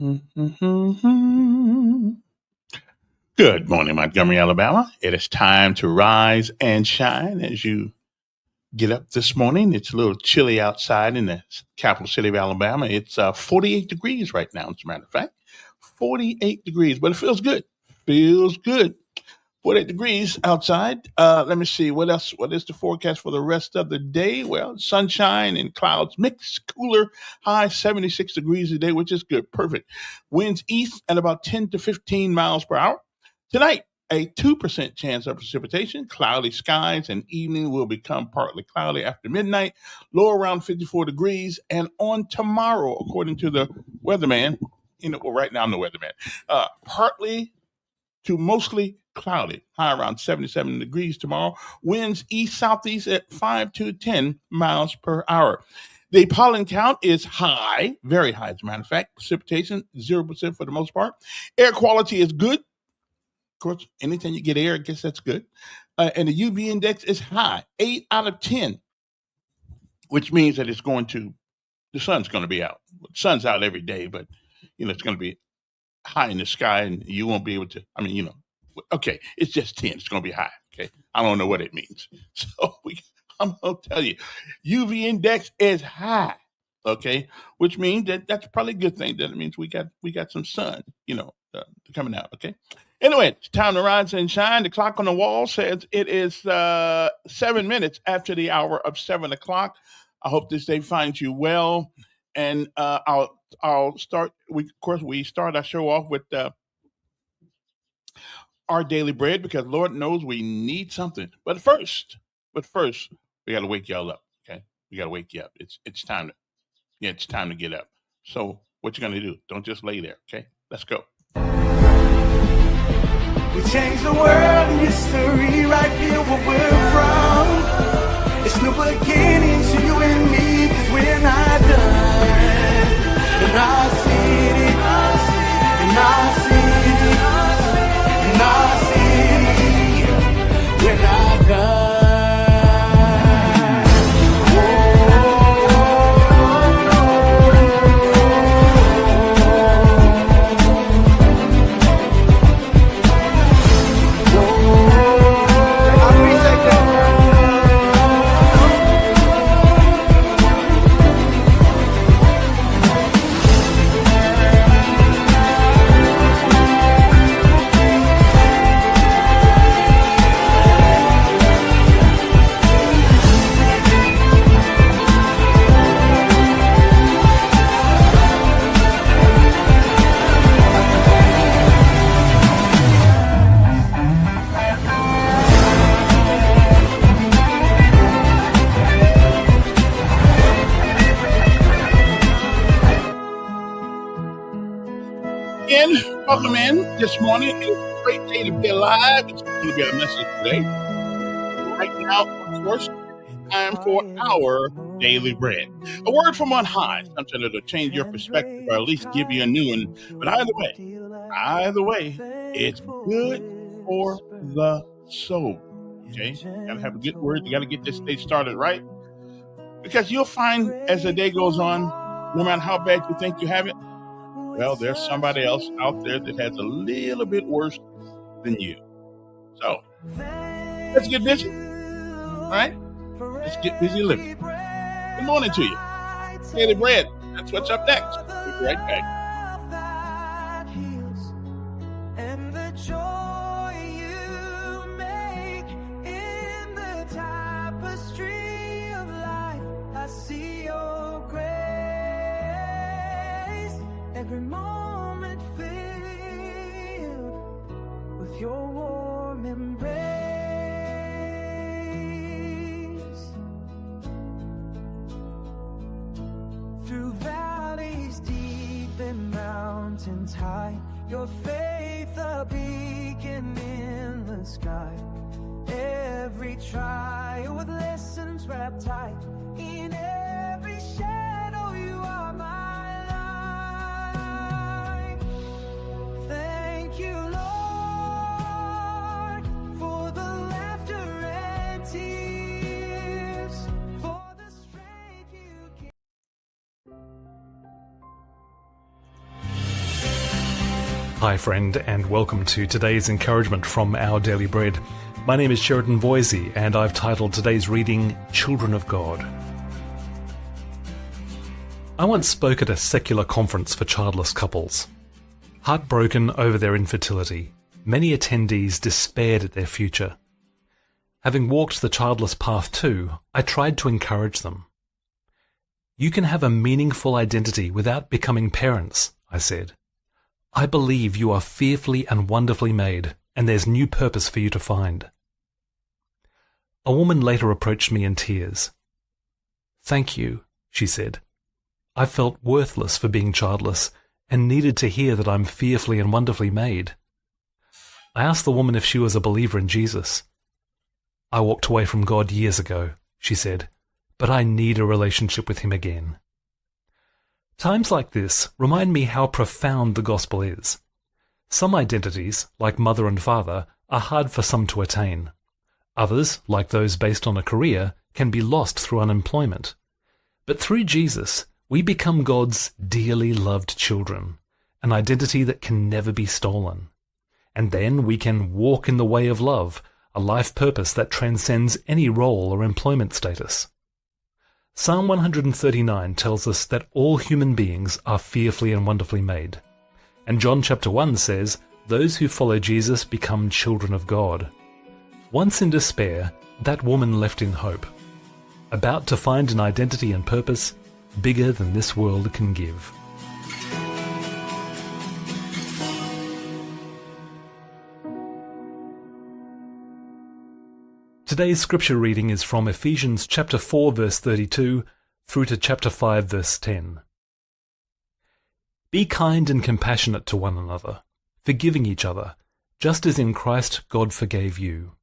Mhm. Good morning, Montgomery, Alabama. It is time to rise and shine as you get up this morning. It's a little chilly outside in the capital city of Alabama. It's 48 degrees right now, as a matter of fact. 48 degrees, but it feels good. Feels good. 48 degrees outside. Let me see. What else? What is the forecast for the rest of the day? Well, sunshine and clouds mixed, cooler, high 76 degrees today, which is good. Perfect. Winds east at about 10 to 15 miles per hour. Tonight, a 2% chance of precipitation, cloudy skies, and evening will become partly cloudy after midnight, low around 54 degrees. And on tomorrow, according to the weatherman, well, right now I'm the weatherman, partly to mostly cloudy, high around 77 degrees tomorrow. Winds east southeast at 5 to 10 miles per hour. The pollen count is high, very high, as a matter of fact. Precipitation, 0% for the most part. Air quality is good. Of course, anytime you get air, I guess that's good. And the UV index is high, 8 out of 10, which means that the sun's going to be out. The sun's out every day, but, it's going to be high in the sky and you won't be able to, okay, it's just 10. It's going to be high. Okay. I don't know what it means. So I'm going to tell you, UV index is high. Okay. Which means that's probably a good thing. That it means we got some sun, coming out. Okay. Anyway, it's time to rise and shine. The clock on the wall says it is 7 minutes after the hour of 7 o'clock. I hope this day finds you well. And I'll start. We start our show off with our daily bread because Lord knows we need something. But first, we got to wake y'all up. Okay, we got to wake you up. It's time to it's time to get up. So what you gonna do? Don't just lay there. Okay, let's go. We change the world in history right here where we're from. It's new beginnings to you and me, cause we're not done. In our city, in our city, in our city, we're not done. Welcome in this morning. It's a great day to be alive. It's going to be a message today. Right now, of course, time for our daily bread. A word from on high, something that'll change your perspective or at least give you a new one. But either way, it's good for the soul. Okay? You gotta have a good word. You gotta get this day started right. Because you'll find as the day goes on, no matter how bad you think you have it, well, there's somebody else out there that has a little bit worse than you. So, let's get busy. All right? Let's get busy living. Good morning to you. Daily bread. That's what's up next. We'll be right back. Every moment filled with your warm embrace. Through valleys deep and mountains high, your faith a beacon in the sky. Every trial with lessons wrapped tight in every shadow, you are my. Thank you, Lord, for the laughter and tears, for the strength you give. Hi friend, and welcome to today's encouragement from Our Daily Bread. My name is Sheridan Voisey, and I've titled today's reading, Children of God. I once spoke at a secular conference for childless couples. Heartbroken over their infertility, many attendees despaired at their future. Having walked the childless path too, I tried to encourage them. You can have a meaningful identity without becoming parents, I said. I believe you are fearfully and wonderfully made, and there's new purpose for you to find. A woman later approached me in tears. Thank you, she said. I felt worthless for being childless and needed to hear that I'm fearfully and wonderfully made. I asked the woman if she was a believer in Jesus. I walked away from God years ago, she said, but I need a relationship with him again. Times like this remind me how profound the gospel is. Some identities, like mother and father, are hard for some to attain. Others, like those based on a career, can be lost through unemployment. But through Jesus, we become God's dearly loved children, an identity that can never be stolen. And then we can walk in the way of love, a life purpose that transcends any role or employment status. Psalm 139 tells us that all human beings are fearfully and wonderfully made. And John chapter 1 says, those who follow Jesus become children of God. Once in despair, that woman left in hope, about to find an identity and purpose bigger than this world can give. Today's scripture reading is from Ephesians chapter 4 verse 32 through to chapter 5 verse 10. Be kind and compassionate to one another, forgiving each other, just as in Christ God forgave you.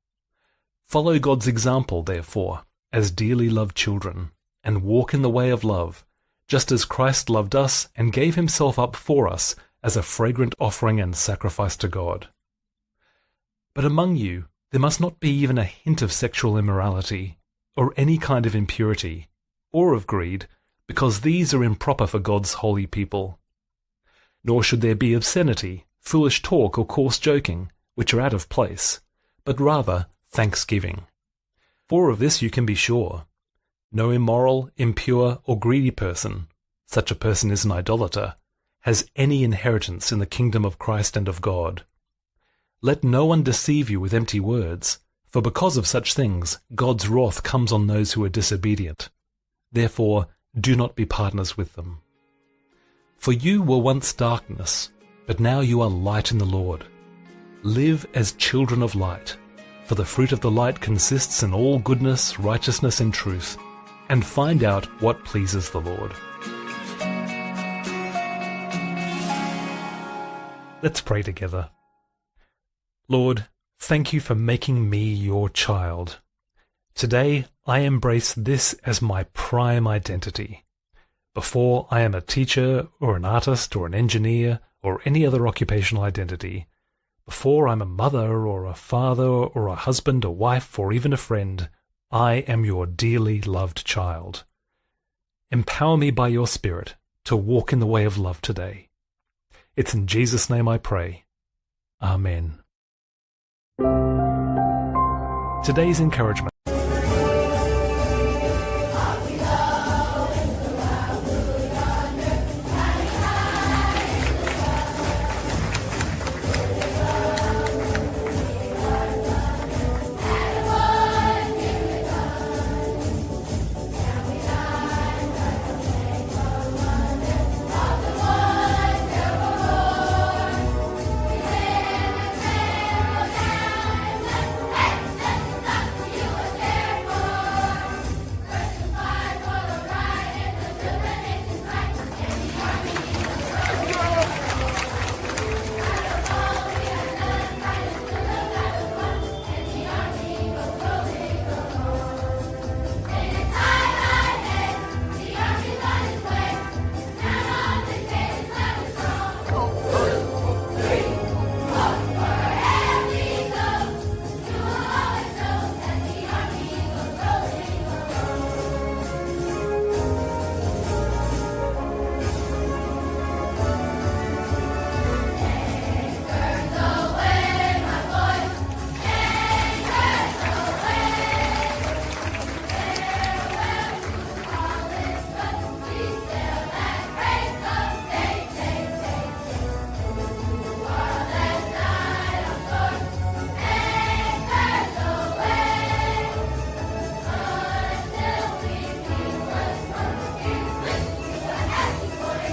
Follow God's example, therefore, as dearly loved children, and walk in the way of love, just as Christ loved us and gave himself up for us as a fragrant offering and sacrifice to God. But among you, there must not be even a hint of sexual immorality, or any kind of impurity, or of greed, because these are improper for God's holy people. Nor should there be obscenity, foolish talk, or coarse joking, which are out of place, but rather thanksgiving. For of this you can be sure. No immoral, impure, or greedy person, such a person is an idolater, has any inheritance in the kingdom of Christ and of God. Let no one deceive you with empty words, for because of such things God's wrath comes on those who are disobedient. Therefore, do not be partners with them. For you were once darkness, but now you are light in the Lord. Live as children of light, for the fruit of the light consists in all goodness, righteousness, and truth, and find out what pleases the Lord. Let's pray together. Lord, thank you for making me your child. Today, I embrace this as my prime identity. Before I am a teacher or an artist or an engineer or any other occupational identity, before I'm a mother or a father or a husband, a wife, or even a friend, I am your dearly loved child. Empower me by your Spirit to walk in the way of love today. It's in Jesus' name I pray. Amen. Today's encouragement.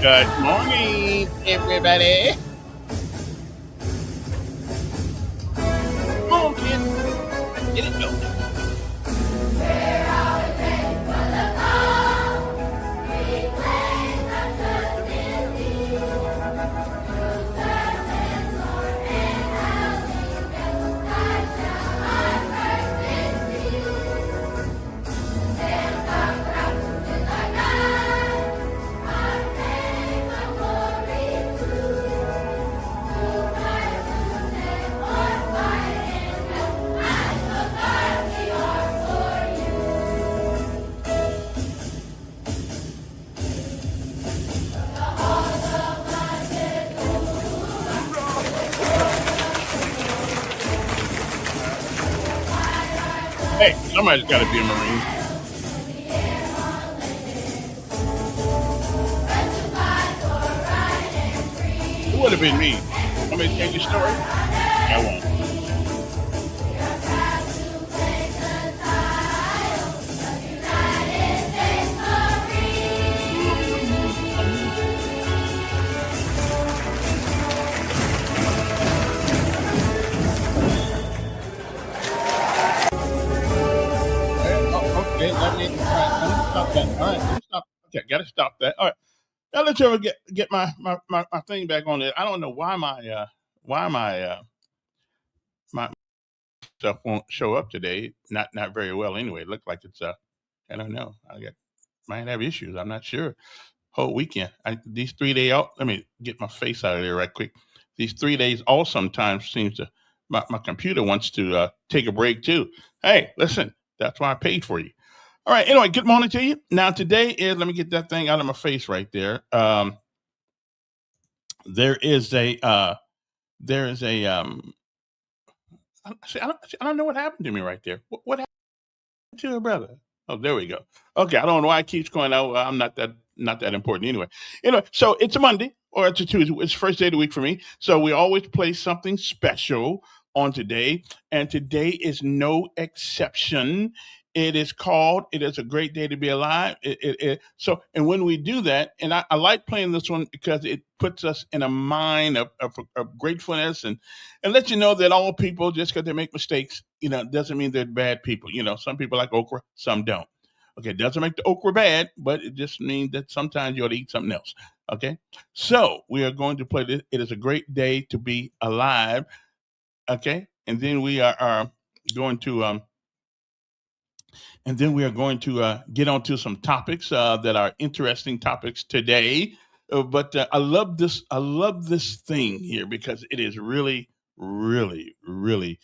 Good morning, everybody. Come on, kids. Get it going. Hey, somebody's got to be a Marine. It would have been me. Want me to change the story? I won't. Okay, let me stop that. All right, let me stop. Okay, gotta stop that. All right, now let's ever get my thing back on there. I don't know why my my stuff won't show up today. Not very well anyway. It looked like it's I don't know. Might have issues. I'm not sure. Whole weekend. These 3 days out. Let me get my face out of there right quick. These 3 days all sometimes seems to my computer wants to take a break too. Hey, listen, that's why I paid for you. All right. Anyway, good morning to you. Now today is, let me get that thing out of my face right there. There is a I don't know what happened to me right there. What happened to your brother? Oh, there we go. Okay, I don't know why it keeps going out. I'm not that important anyway. Anyway, so it's a Monday or it's a Tuesday. It's the first day of the week for me. So we always play something special on today, and today is no exception. It is a great day to be alive. And when we do that, and I like playing this one because it puts us in a mind of gratefulness and let you know that all people, just because they make mistakes, doesn't mean they're bad people. Some people like okra, some don't. Okay, it doesn't make the okra bad, but it just means that sometimes you ought to eat something else. Okay, so we are going to play this. It is a great day to be alive. Okay, and then we are going to get onto some topics that are interesting topics today. But I love this. I love this thing here because it is really, really, really.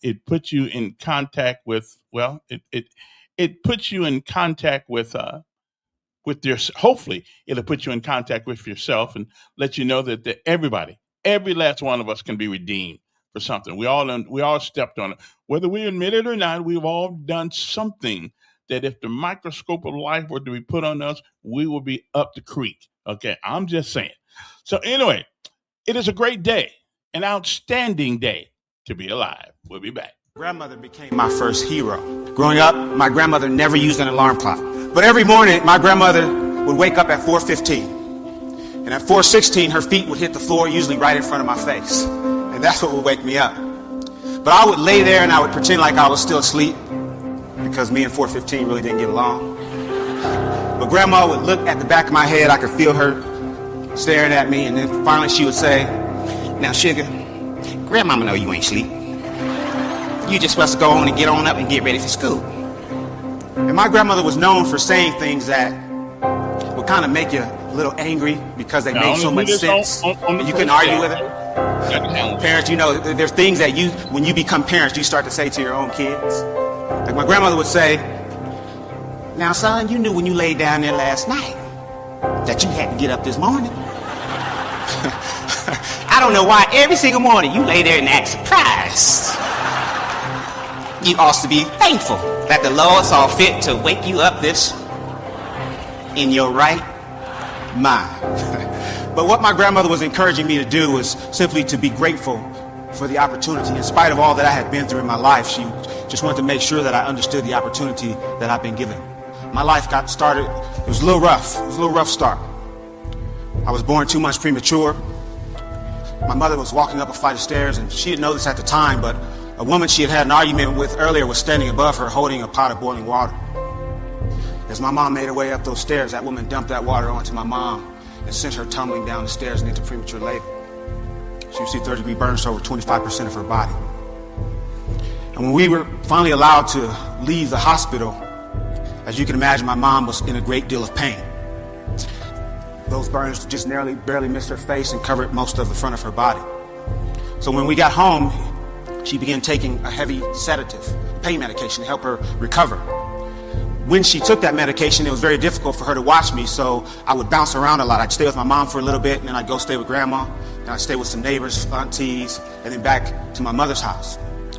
It puts you in contact with. Well, it puts you in contact with your. Hopefully, it'll put you in contact with yourself and let you know that everybody, every last one of us, can be redeemed for something. We all stepped on it. Whether we admit it or not, we've all done something that if the microscope of life were to be put on us, we would be up the creek. Okay, I'm just saying. So anyway, it is a great day, an outstanding day to be alive. We'll be back. Grandmother became my first hero. Growing up, my grandmother never used an alarm clock. But every morning, my grandmother would wake up at 4:15. And at 4:16, her feet would hit the floor, usually right in front of my face. And that's what would wake me up. But I would lay there and I would pretend like I was still asleep because me and 4:15 really didn't get along. But Grandma would look at the back of my head. I could feel her staring at me. And then finally she would say, "Now, Sugar, Grandmama know you ain't asleep. You just supposed to go on and get on up and get ready for school." And my grandmother was known for saying things that would kind of make you a little angry because they made so much sense. And you couldn't argue with it. Parents, there's things that when you become parents, you start to say to your own kids. Like my grandmother would say, "Now, son, you knew when you laid down there last night that you had to get up this morning. I don't know why every single morning you lay there and act surprised. You ought to be thankful that the Lord saw fit to wake you up in your right mind." But what my grandmother was encouraging me to do was simply to be grateful for the opportunity. In spite of all that I had been through in my life, she just wanted to make sure that I understood the opportunity that I've been given. My life got started, it was a little rough. It was a little rough start. I was born 2 months premature. My mother was walking up a flight of stairs, and she didn't know this at the time, but a woman she had had an argument with earlier was standing above her holding a pot of boiling water. As my mom made her way up those stairs, that woman dumped that water onto my mom and sent her tumbling down the stairs and into premature labor. She received third-degree burns to over 25% of her body. And when we were finally allowed to leave the hospital, as you can imagine, my mom was in a great deal of pain. Those burns just barely missed her face and covered most of the front of her body. So when we got home, she began taking a heavy sedative, pain medication, to help her recover. When she took that medication, it was very difficult for her to watch me, so I would bounce around a lot. I'd stay with my mom for a little bit, and then I'd go stay with grandma, and I'd stay with some neighbors, aunties, and then back to my mother's house.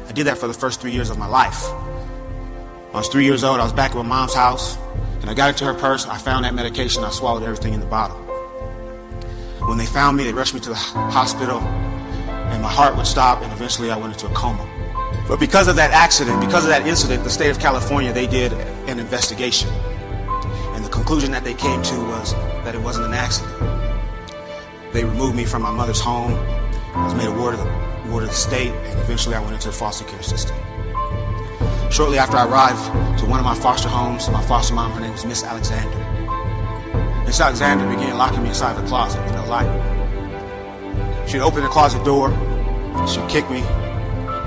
I did that for the first 3 years of my life. When I was 3 years old, I was back at my mom's house, and I got into her purse, I found that medication, I swallowed everything in the bottle. When they found me, they rushed me to the hospital, and my heart would stop, and eventually I went into a coma. But because of that accident, because of that incident, the state of California, they did an investigation. And the conclusion that they came to was that it wasn't an accident. They removed me from my mother's home. I was made a ward of the state, and eventually I went into the foster care system. Shortly after I arrived to one of my foster homes, my foster mom, her name was Miss Alexander. Miss Alexander began locking me inside the closet with no light. She'd open the closet door, she'd kick me,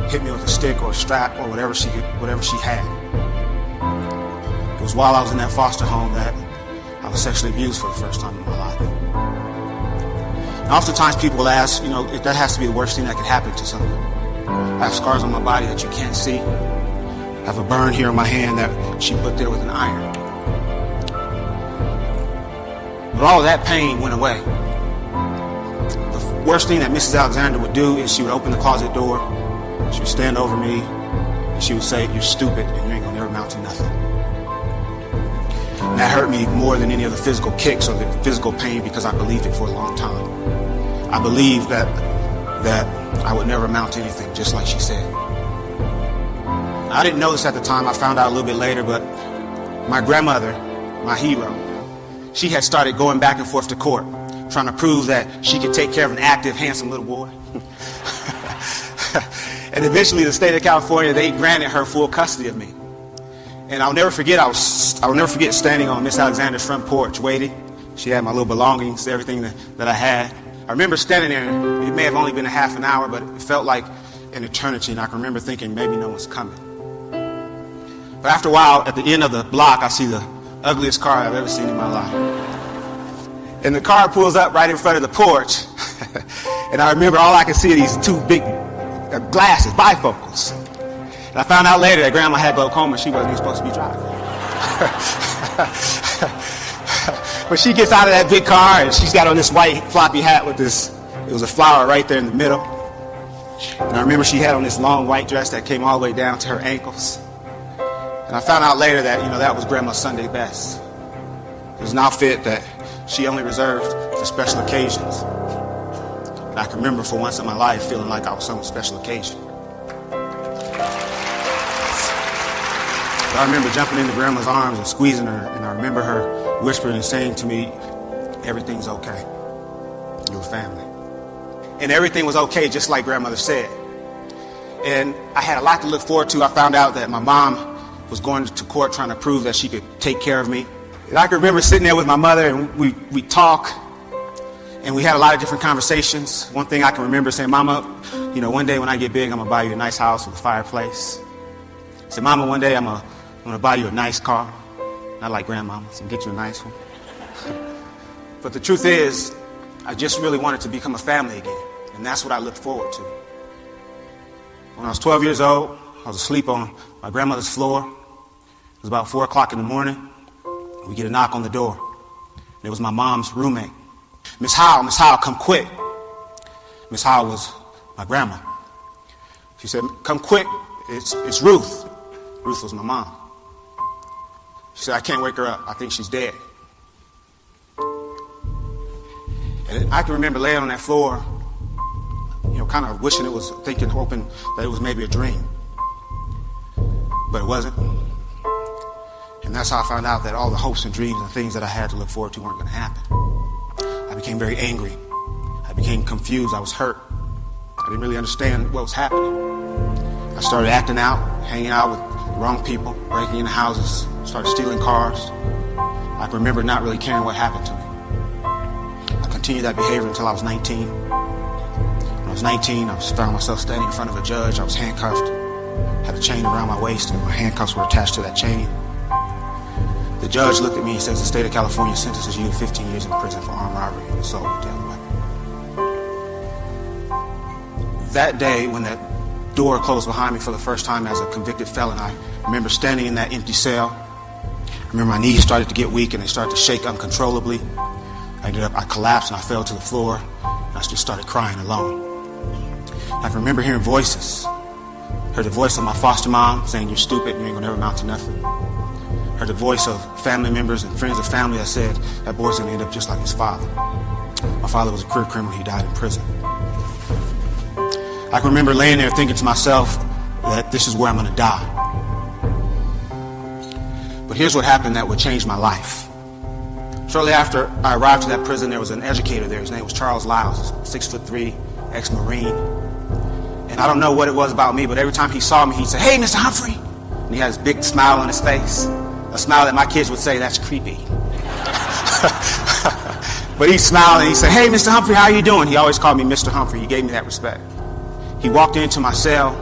hit me with a stick or a strap or whatever she had. It was while I was in that foster home that I was sexually abused for the first time in my life. And oftentimes people will ask, if that has to be the worst thing that could happen to someone. I have scars on my body that you can't see. I have a burn here on my hand that she put there with an iron. But all of that pain went away. The worst thing that Mrs. Alexander would do is she would open the closet door, she would stand over me, and she would say, "You're stupid, and you ain't gonna never amount to nothing." And that hurt me more than any of the physical kicks or the physical pain, because I believed it for a long time. I believed that I would never amount to anything, just like she said. I didn't know this at the time. I found out a little bit later, but my grandmother, my hero, she had started going back and forth to court, trying to prove that she could take care of an active, handsome little boy. And eventually the state of California, they granted her full custody of me. And I'll never forget standing on Miss Alexander's front porch waiting. She had my little belongings, everything that I had. I remember standing there, it may have only been a half an hour, but it felt like an eternity, and I can remember thinking maybe no one's coming. But after a while, at the end of the block, I see the ugliest car I've ever seen in my life. And the car pulls up right in front of the porch, and I remember all I could see are these two big glasses, bifocals. And I found out later that Grandma had glaucoma. She wasn't even supposed to be driving. But she gets out of that big car, and she's got on this white floppy hat with this, it was a flower right there in the middle. And I remember she had on this long white dress that came all the way down to her ankles. And I found out later that, that was Grandma's Sunday best. It was an outfit that she only reserved for special occasions. And I can remember for once in my life feeling like I was some special occasion. I remember jumping into Grandma's arms and squeezing her, and I remember her whispering and saying to me, "Everything's okay. You're family." And everything was okay, just like Grandmother said. And I had a lot to look forward to. I found out that my mom was going to court trying to prove that she could take care of me. And I can remember sitting there with my mother, and we talk, and we had a lot of different conversations. One thing I can remember saying, "Mama, one day when I get big, I'm gonna buy you a nice house with a fireplace." I said, "Mama, one day I'm gonna buy you a nice car." Not like Grandmama's, and get you a nice one. But the truth is, I just really wanted to become a family again, and that's what I looked forward to. When I was 12 years old, I was asleep on my grandmother's floor. It was about 4 o'clock in the morning. We get a knock on the door. And it was my mom's roommate. Miss Howell, come quick." Miss Howell was my grandma. She said, "Come quick, it's Ruth." Ruth was my mom. She said, "I can't wake her up. I think she's dead." And I can remember laying on that floor, kind of wishing it was, hoping that it was maybe a dream. But it wasn't. And that's how I found out that all the hopes and dreams and things that I had to look forward to weren't going to happen. I became very angry. I became confused. I was hurt. I didn't really understand what was happening. I started acting out, hanging out with the wrong people, breaking into houses, started stealing cars. I can remember not really caring what happened to me. I continued that behavior until I was 19. When I was 19, I found myself standing in front of a judge. I was handcuffed, had a chain around my waist, and my handcuffs were attached to that chain. The judge looked at me and says, the state of California sentences you to 15 years in prison for armed robbery and assault with a deadly weapon. That day, when that door closed behind me for the first time as a convicted felon, I remember standing in that empty cell. I remember my knees started to get weak and they started to shake uncontrollably. I collapsed and I fell to the floor and I just started crying alone. I can remember hearing voices. Heard the voice of my foster mom saying, you're stupid, you ain't gonna never amount to nothing. Heard the voice of family members and friends of family that said, that boy's gonna end up just like his father. My father was a career criminal, he died in prison. I can remember laying there thinking to myself that this is where I'm gonna die. But here's what happened that would change my life. Shortly after I arrived to that prison, there was an educator there. His name was Charles Lyles, 6'3", ex-Marine. And I don't know what it was about me, but every time he saw me, he'd say, hey, Mr. Humphrey. And he had this big smile on his face, a smile that my kids would say, that's creepy. But he smiled and he said, hey, Mr. Humphrey, how you doing? He always called me Mr. Humphrey. He gave me that respect. He walked into my cell.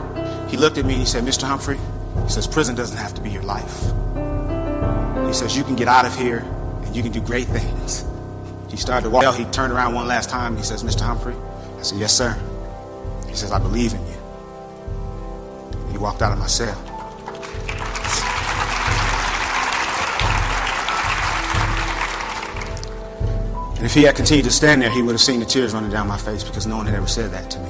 He looked at me and he said, Mr. Humphrey, he says, prison doesn't have to be your life. He says, you can get out of here and you can do great things. He started to walk. He turned around one last time and he says, Mr. Humphrey? I said, yes, sir. He says, I believe in you. And he walked out of my cell. And if he had continued to stand there, he would have seen the tears running down my face because no one had ever said that to me.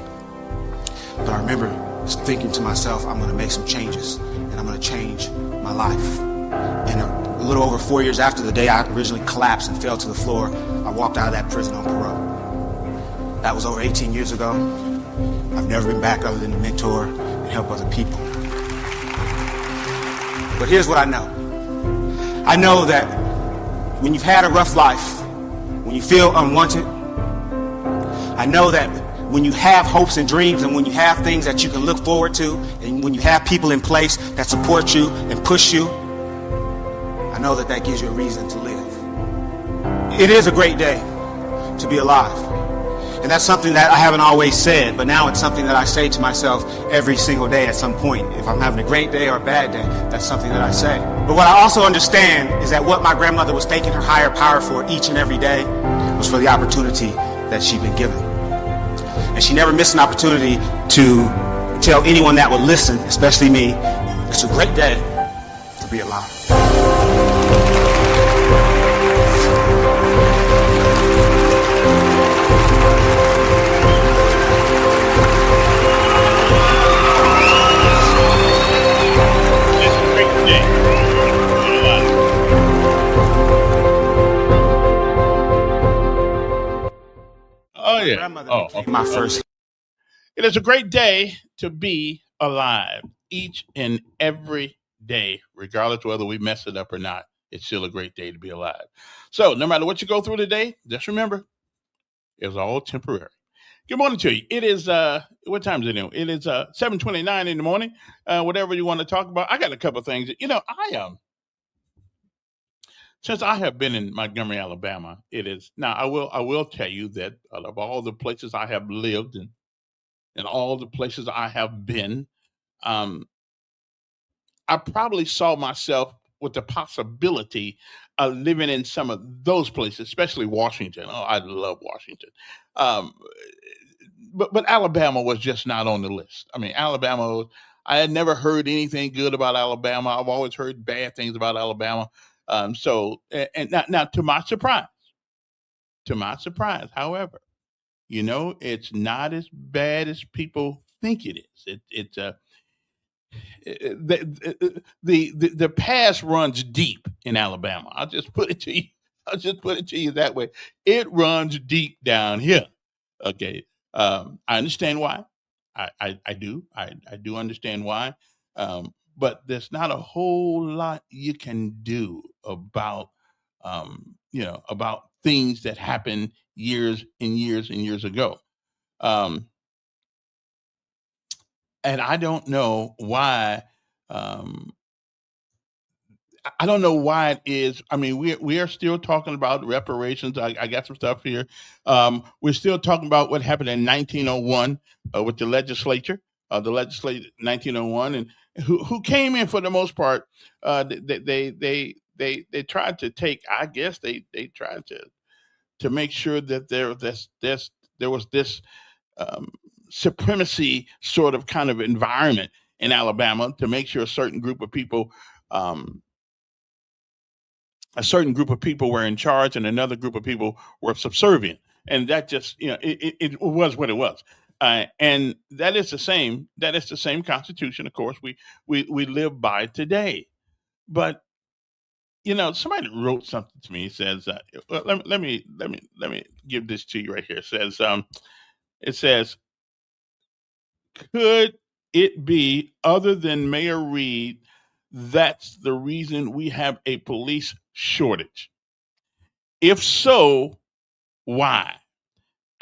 But I remember thinking to myself, I'm going to make some changes and I'm going to change my life. And a little over 4 years after the day I originally collapsed and fell to the floor, I walked out of that prison on parole. That was over 18 years ago. I've never been back other than to mentor and help other people. But here's what I know. I know that when you've had a rough life, when you feel unwanted, I know that when you have hopes and dreams and when you have things that you can look forward to and when you have people in place that support you and push you, I know that that gives you a reason to live. It is a great day to be alive. And that's something that I haven't always said, but now it's something that I say to myself every single day at some point. If I'm having a great day or a bad day, that's something that I say. But what I also understand is that what my grandmother was thanking her higher power for each and every day was for the opportunity that she'd been given. And she never missed an opportunity to tell anyone that would listen, especially me, it's a great day to be alive. Oh, yeah. Okay. My first. It is a great day to be alive each and every day, regardless of whether we mess it up or not. It's still a great day to be alive. So no matter what you go through today, just remember, it's all temporary. Good morning to you. It is, what time is it now? It is 7:29 in the morning. Whatever you want to talk about. I got a couple of things. Since I have been in Montgomery, Alabama, it is now. I will tell you that out of all the places I have lived and all the places I have been, I probably saw myself with the possibility of living in some of those places, especially Washington. Oh, I love Washington, but Alabama was just not on the list. I mean, I had never heard anything good about Alabama. I've always heard bad things about Alabama. And now to my surprise, however, it's not as bad as people think it is. The past runs deep in Alabama. I'll just put it to you that way. It runs deep down here. Okay. I understand why. I do understand why. But there's not a whole lot you can do about things that happen years and years and years ago. Um, and I don't know why. Um, I don't know why it is. I mean, we are still talking about reparations. I got some stuff here. We're still talking about what happened in 1901 with the legislature, the legislature 1901, and who came in for the most part. They tried to take. I guess they tried to make sure that there was this um, supremacy sort of kind of environment in Alabama to make sure um, a certain group of people were in charge and another group of people were subservient. And that just, it was what it was. And that is the same constitution, of course, we live by today. But, somebody wrote something to me. It says, well, let me give this to you right here. It says, could it be other than Mayor Reed? That's the reason we have a police shortage. If so, why?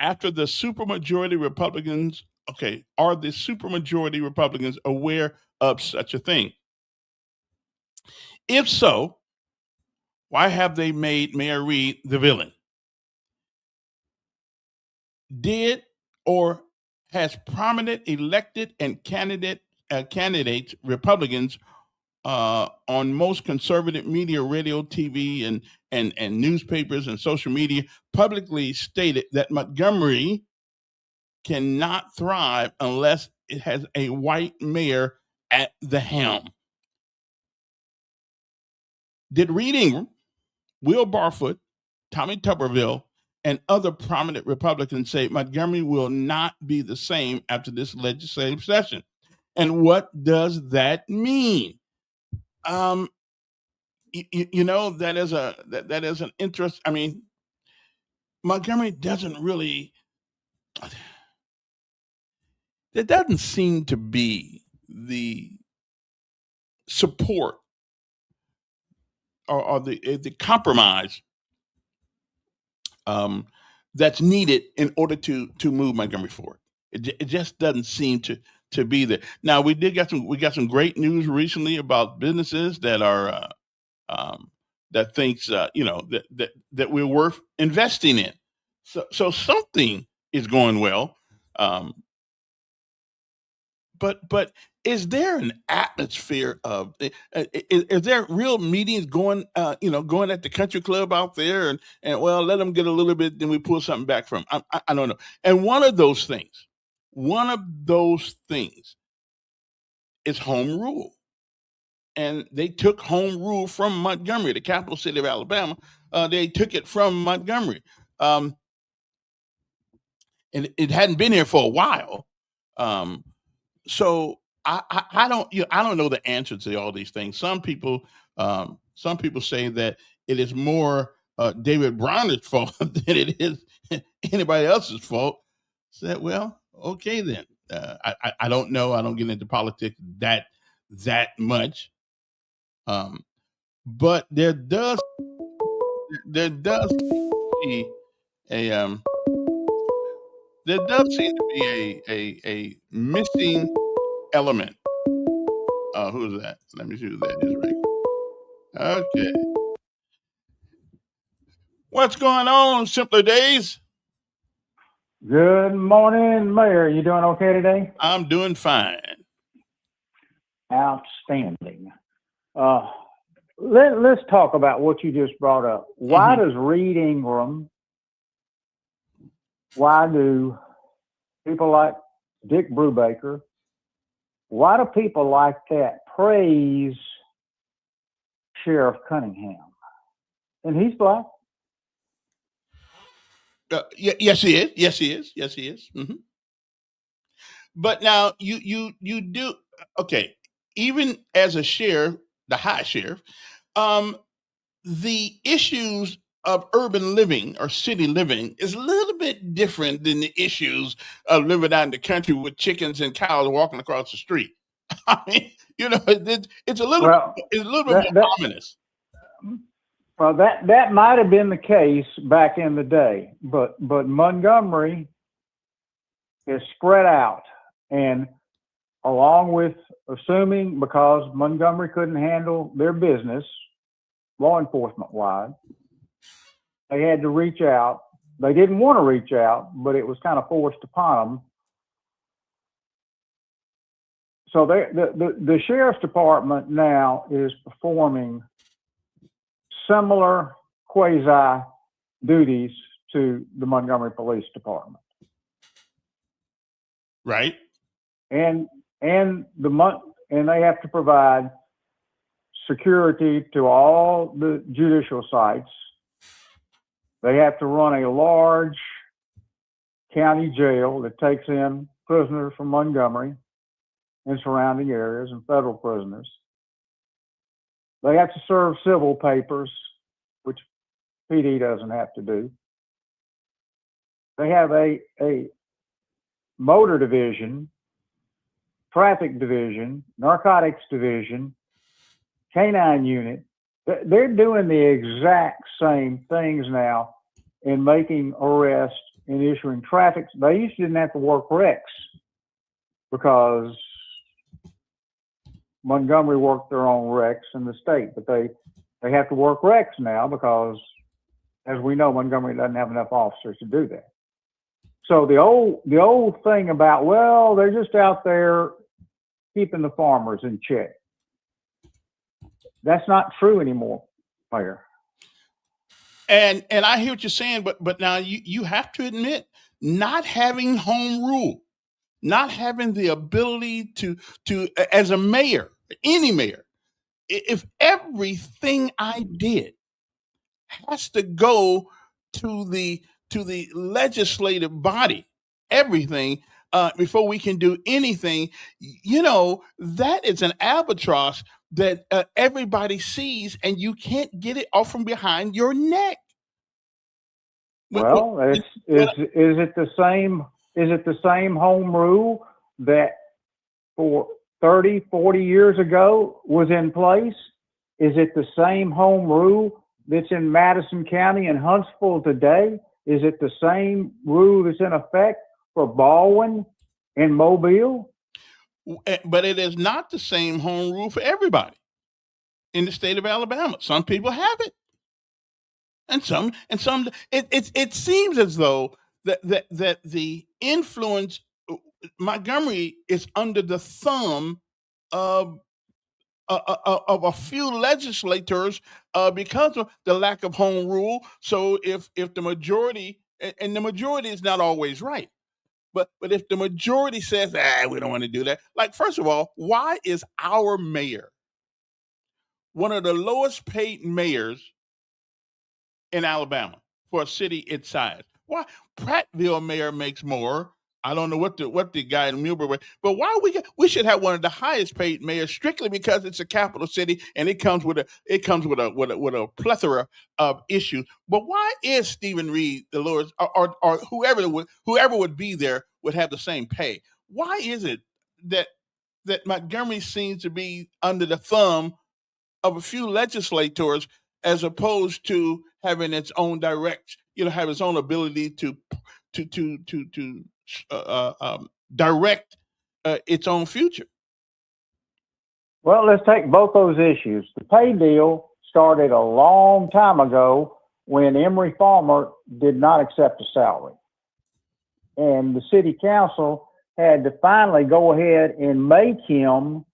After the supermajority Republicans, are the supermajority Republicans aware of such a thing? If so, why have they made Mayor Reed the villain? Did or has prominent elected and candidates Republicans on most conservative media, radio, TV, and newspapers and social media publicly stated that Montgomery cannot thrive unless it has a white mayor at the helm. Did Reed Ingram, Will Barfoot, Tommy Tuberville, and other prominent Republicans say Montgomery will not be the same after this legislative session? And what does that mean? That is an interest. I mean, Montgomery doesn't really. There doesn't seem to be the support or the compromise that's needed in order to move Montgomery forward. It just doesn't seem to be there. Now we got some great news recently about businesses that are that thinks that we're worth investing in. So something is going well. But is there an atmosphere of is there real meetings going going at the country club out there and well, let them get a little bit, then we pull something back from 'em? I don't know. And one of those things is home rule. And they took home rule from Montgomery, the capital city of Alabama. They took it from Montgomery. And it hadn't been here for a while. So I don't know the answer to all these things. Some people say that it is more David Bronner's fault than it is anybody else's fault. Said, well, okay then. I don't know. I don't get into politics that much. But there does be a there does seem to be a missing element. Who's that? Let me see who that is right. Okay. What's going on, Simpler Days? Good morning, Mayor. You doing okay today? I'm doing fine. Outstanding. Let's talk about what you just brought up. Why does Reed Ingram, why do people like Dick Brubaker, why do people like that praise Sheriff Cunningham? And he's black. Yes, he is. Yes, he is. Yes, he is. Mm-hmm. But now you do okay. Even as a sheriff, the high sheriff, the issues of urban living or city living is a little bit different than the issues of living out in the country with chickens and cows walking across the street. I mean, it's a little bit more ominous. Well, that might have been the case back in the day, but Montgomery is spread out, and along with assuming because Montgomery couldn't handle their business, law enforcement wise, they had to reach out. They didn't want to reach out, but it was kind of forced upon them. So the sheriff's department now is performing similar quasi duties to the Montgomery Police Department. Right. And they have to provide security to all the judicial sites. They have to run a large county jail that takes in prisoners from Montgomery and surrounding areas and federal prisoners. They have to serve civil papers, which PD doesn't have to do. They have a motor division, traffic division, narcotics division, canine unit. They're doing the exact same things now in making arrests and issuing traffic. They used to didn't have to work recs because Montgomery worked their own recs in the state, but they have to work recs now because, as we know, Montgomery doesn't have enough officers to do that. So the old thing about, well, they're just out there keeping the farmers in check. That's not true anymore, Mayor. And I hear what you're saying, but now you have to admit, not having home rule, not having the ability to as a mayor, any mayor, if everything I did has to go to the legislative body, everything, before we can do anything, that is an albatross that everybody sees, and you can't get it off from behind your neck. Well, is it the same? Is it the same home rule that for 30, 40 years ago was in place? Is it the same home rule that's in Madison County and Huntsville today? Is it the same rule that's in effect for Baldwin and Mobile? But it is not the same home rule for everybody in the state of Alabama. Some people have it, and some. It seems as though that the influence, Montgomery is under the thumb of a few legislators because of the lack of home rule. So if the majority, and the majority is not always right, but if the majority says, we don't want to do that, like, first of all, why is our mayor one of the lowest paid mayors in Alabama for a city its size? Why Prattville mayor makes more? I don't know what the guy in Milburn, but why we should have one of the highest paid mayors strictly because it's a capital city and it comes with a plethora of issues. But why is Stephen Reed the lowest, or whoever would be there would have the same pay? Why is it that Montgomery seems to be under the thumb of a few legislators as opposed to having its own have its own ability to direct its own future? Well, let's take both those issues. The pay deal started a long time ago when Emory Farmer did not accept a salary. And the city council had to finally go ahead and make him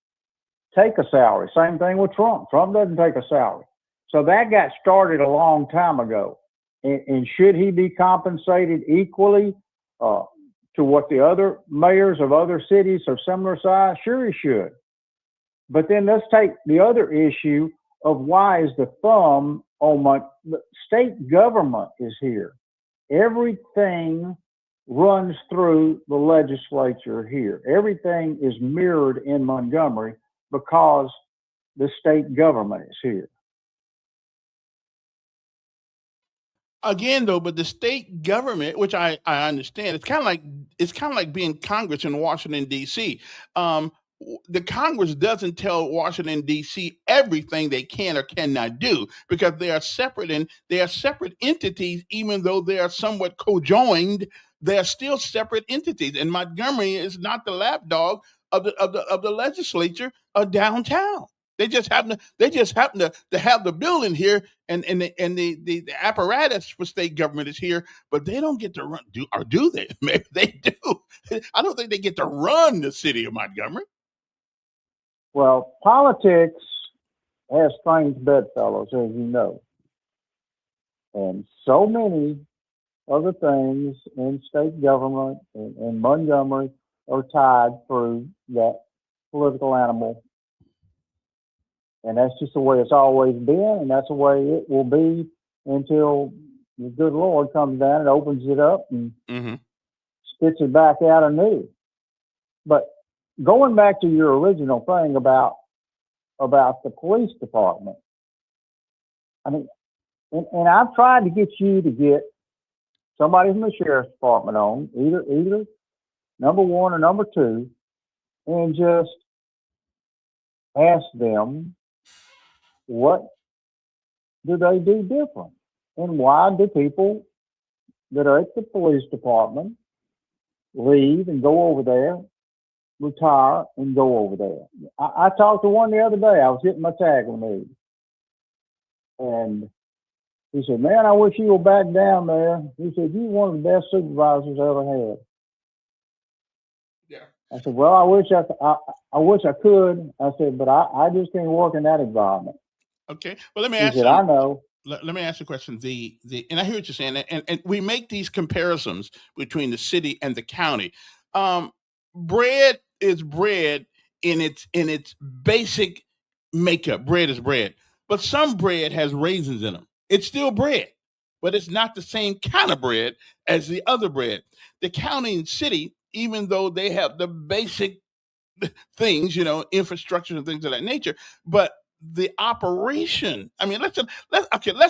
take a salary. Same thing with Trump. Trump doesn't take a salary. So that got started a long time ago. And should he be compensated equally to what the other mayors of other cities of similar size? Sure, he should. But then let's take the other issue of why is the thumb on the state government is here. Everything runs through the legislature here. Everything is mirrored in Montgomery because the state government is here. Again, though, but the state government, which I understand, it's kind of like being Congress in Washington D.C. the Congress doesn't tell Washington D.C. everything they can or cannot do, because they are separate, and they are separate entities. Even though they are somewhat co-joined, they are still separate entities. And Montgomery is not the lapdog of the legislature downtown. They just happen to have the building here, and the apparatus for state government is here, but they don't get to run. Do they? Maybe they do. I don't think they get to run the city of Montgomery. Well, politics has strange bedfellows, as you know. And so many other things in state government and Montgomery are tied through that political animal. And that's just the way it's always been, and that's the way it will be until the good Lord comes down and opens it up and spits it back out anew. But going back to your original thing about the police department, I mean, and I've tried to get you to get somebody from the sheriff's department on, either number one or number two, and just ask them, what do they do different? And why do people that are at the police department leave and go over there, retire and go over there? I talked to one the other day. I was getting my tag renewed. And he said, man, I wish you were back down there. He said, you're one of the best supervisors I ever had. Yeah. I said, well, I wish I could. I said, but I just can't work in that environment. Okay. Well, let me ask you. I know. Let me ask you a question. And I hear what you're saying. And we make these comparisons between the city and the county. Bread is bread in its basic makeup. Bread is bread. But some bread has raisins in them. It's still bread, but it's not the same kind of bread as the other bread. The county and city, even though they have the basic things, infrastructure and things of that nature, but the operation, I mean, let's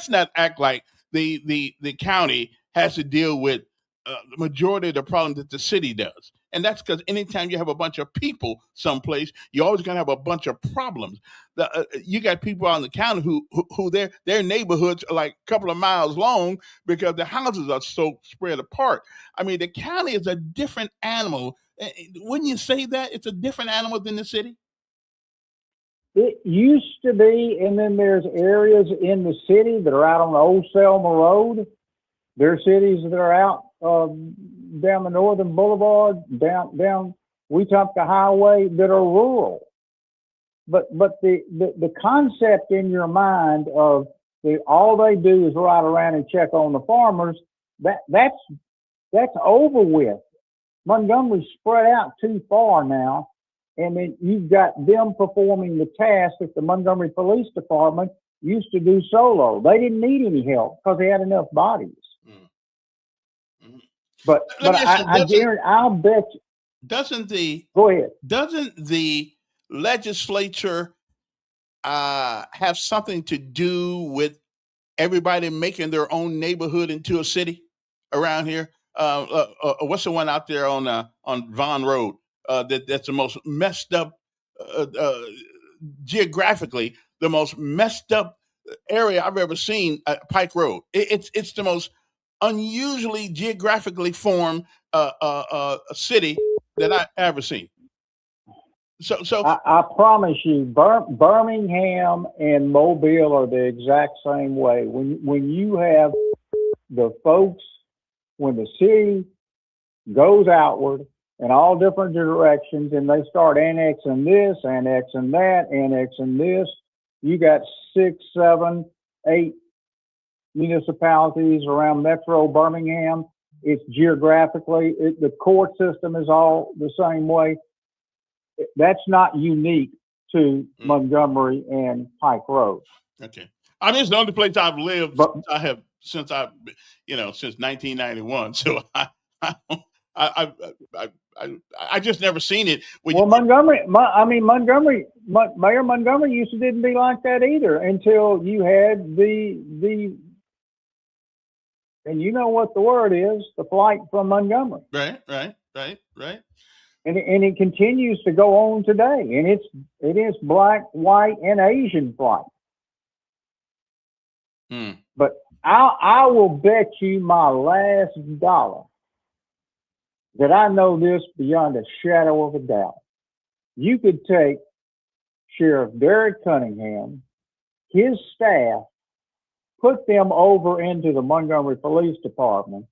not act like the county has to deal with the majority of the problems that the city does. And that's because anytime you have a bunch of people someplace, you're always going to have a bunch of problems. You got people out in the county who their neighborhoods are like a couple of miles long because the houses are so spread apart. I mean, the county is a different animal. Wouldn't you say that? It's a different animal than the city? It used to be, and then there's areas in the city that are out on the Old Selma Road. There are cities that are out down the Northern Boulevard, down Wetumpka Highway that are rural. But the concept in your mind of all they do is ride around and check on the farmers, that's over with. Montgomery's spread out too far now. And then you've got them performing the task that the Montgomery Police Department used to do solo. They didn't need any help because they had enough bodies. Mm-hmm. But I'll bet you. Go ahead. Doesn't the legislature have something to do with everybody making their own neighborhood into a city around here? What's the one out there on Vaughn Road? That's the most messed up, geographically, the most messed up area I've ever seen. Pike Road. It's the most unusually geographically formed city that I've ever seen. So I promise you, Birmingham and Mobile are the exact same way. When you have the folks, when the city goes outward in all different directions, and they start annexing this, annexing that, annexing this. You got 6, 7, 8 municipalities around Metro Birmingham. It's geographically, the court system is all the same way. That's not unique to Montgomery and Pike Road. Okay. I mean, it's the only place I've lived since 1991. So I just never seen it. Mayor Montgomery used to didn't be like that either until you had the and you know what the word is, the flight from Montgomery. Right. And it continues to go on today. And it is black, white, and Asian flight. But I will bet you my last dollar that I know this beyond a shadow of a doubt. You could take Sheriff Derek Cunningham, his staff, put them over into the Montgomery Police Department,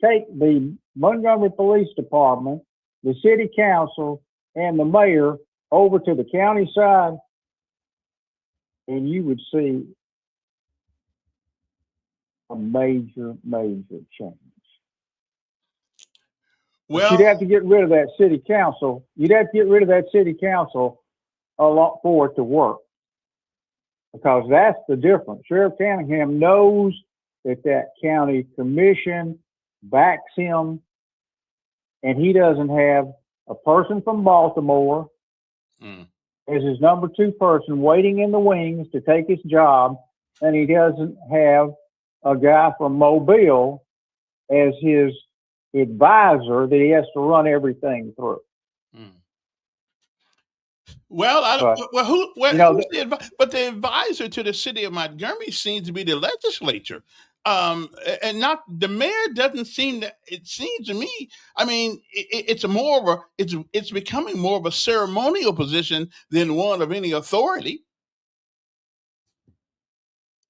take the Montgomery Police Department, the city council, and the mayor over to the county side, and you would see a major, major change. Well, You'd have to get rid of that city council. You'd have to get rid of that city council a lot for it to work, because that's the difference. Sheriff Cunningham knows that county commission backs him, and he doesn't have a person from Baltimore as his number two person waiting in the wings to take his job, and he doesn't have a guy from Mobile as his advisor that he has to run everything through. Well, but the advisor to the city of Montgomery seems to be the legislature, and not the mayor. Doesn't seem to. It seems to me. I mean, it's becoming more of a ceremonial position than one of any authority.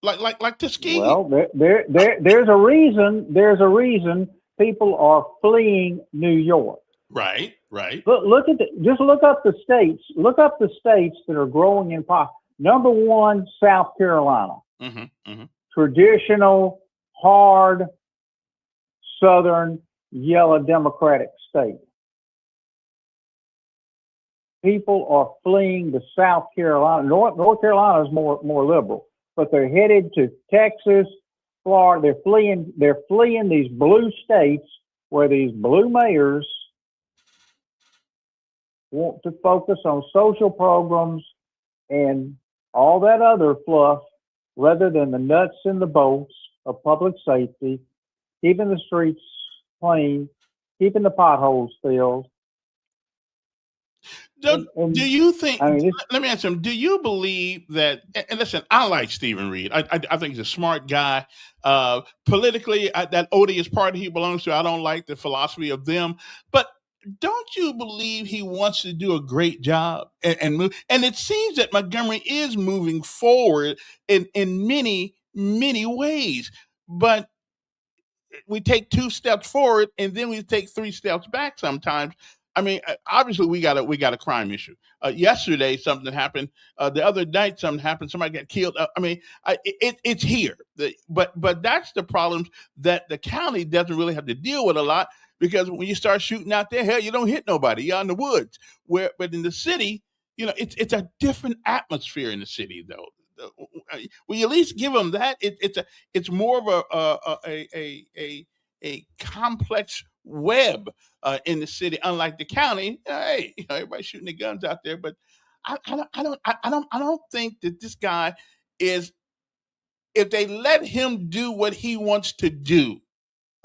Like Tuskegee. Well, there's a reason. There's a reason people are fleeing New York. Right. Look up the states. Look up the states that are growing in power. Number one, South Carolina. Traditional, hard, Southern, yellow Democratic state. People are fleeing to South Carolina. North Carolina is more liberal, but they're headed to Texas, Florida. They're fleeing these blue states where these blue mayors want to focus on social programs and all that other fluff rather than the nuts and the bolts of public safety, keeping the streets clean, keeping the potholes filled. Do you think, let me ask him, do you believe that, and listen, I like Stephen Reed. I think he's a smart guy. Politically, that odious party he belongs to, I don't like the philosophy of them. But don't you believe he wants to do a great job and move? And it seems that Montgomery is moving forward in many, many ways. But we take 2 steps forward and then we take 3 steps back sometimes. I mean, obviously we got a crime issue. Yesterday something happened. The other night something happened. Somebody got killed. It's here. But that's the problems that the county doesn't really have to deal with a lot, because when you start shooting out there, hell, you don't hit nobody. You're in the woods. But in the city, it's a different atmosphere in the city, though. Will you at least give them that? It's more of a complex web in the city, unlike the county. Hey, everybody's shooting their guns out there, but I don't think that this guy is. If they let him do what he wants to do,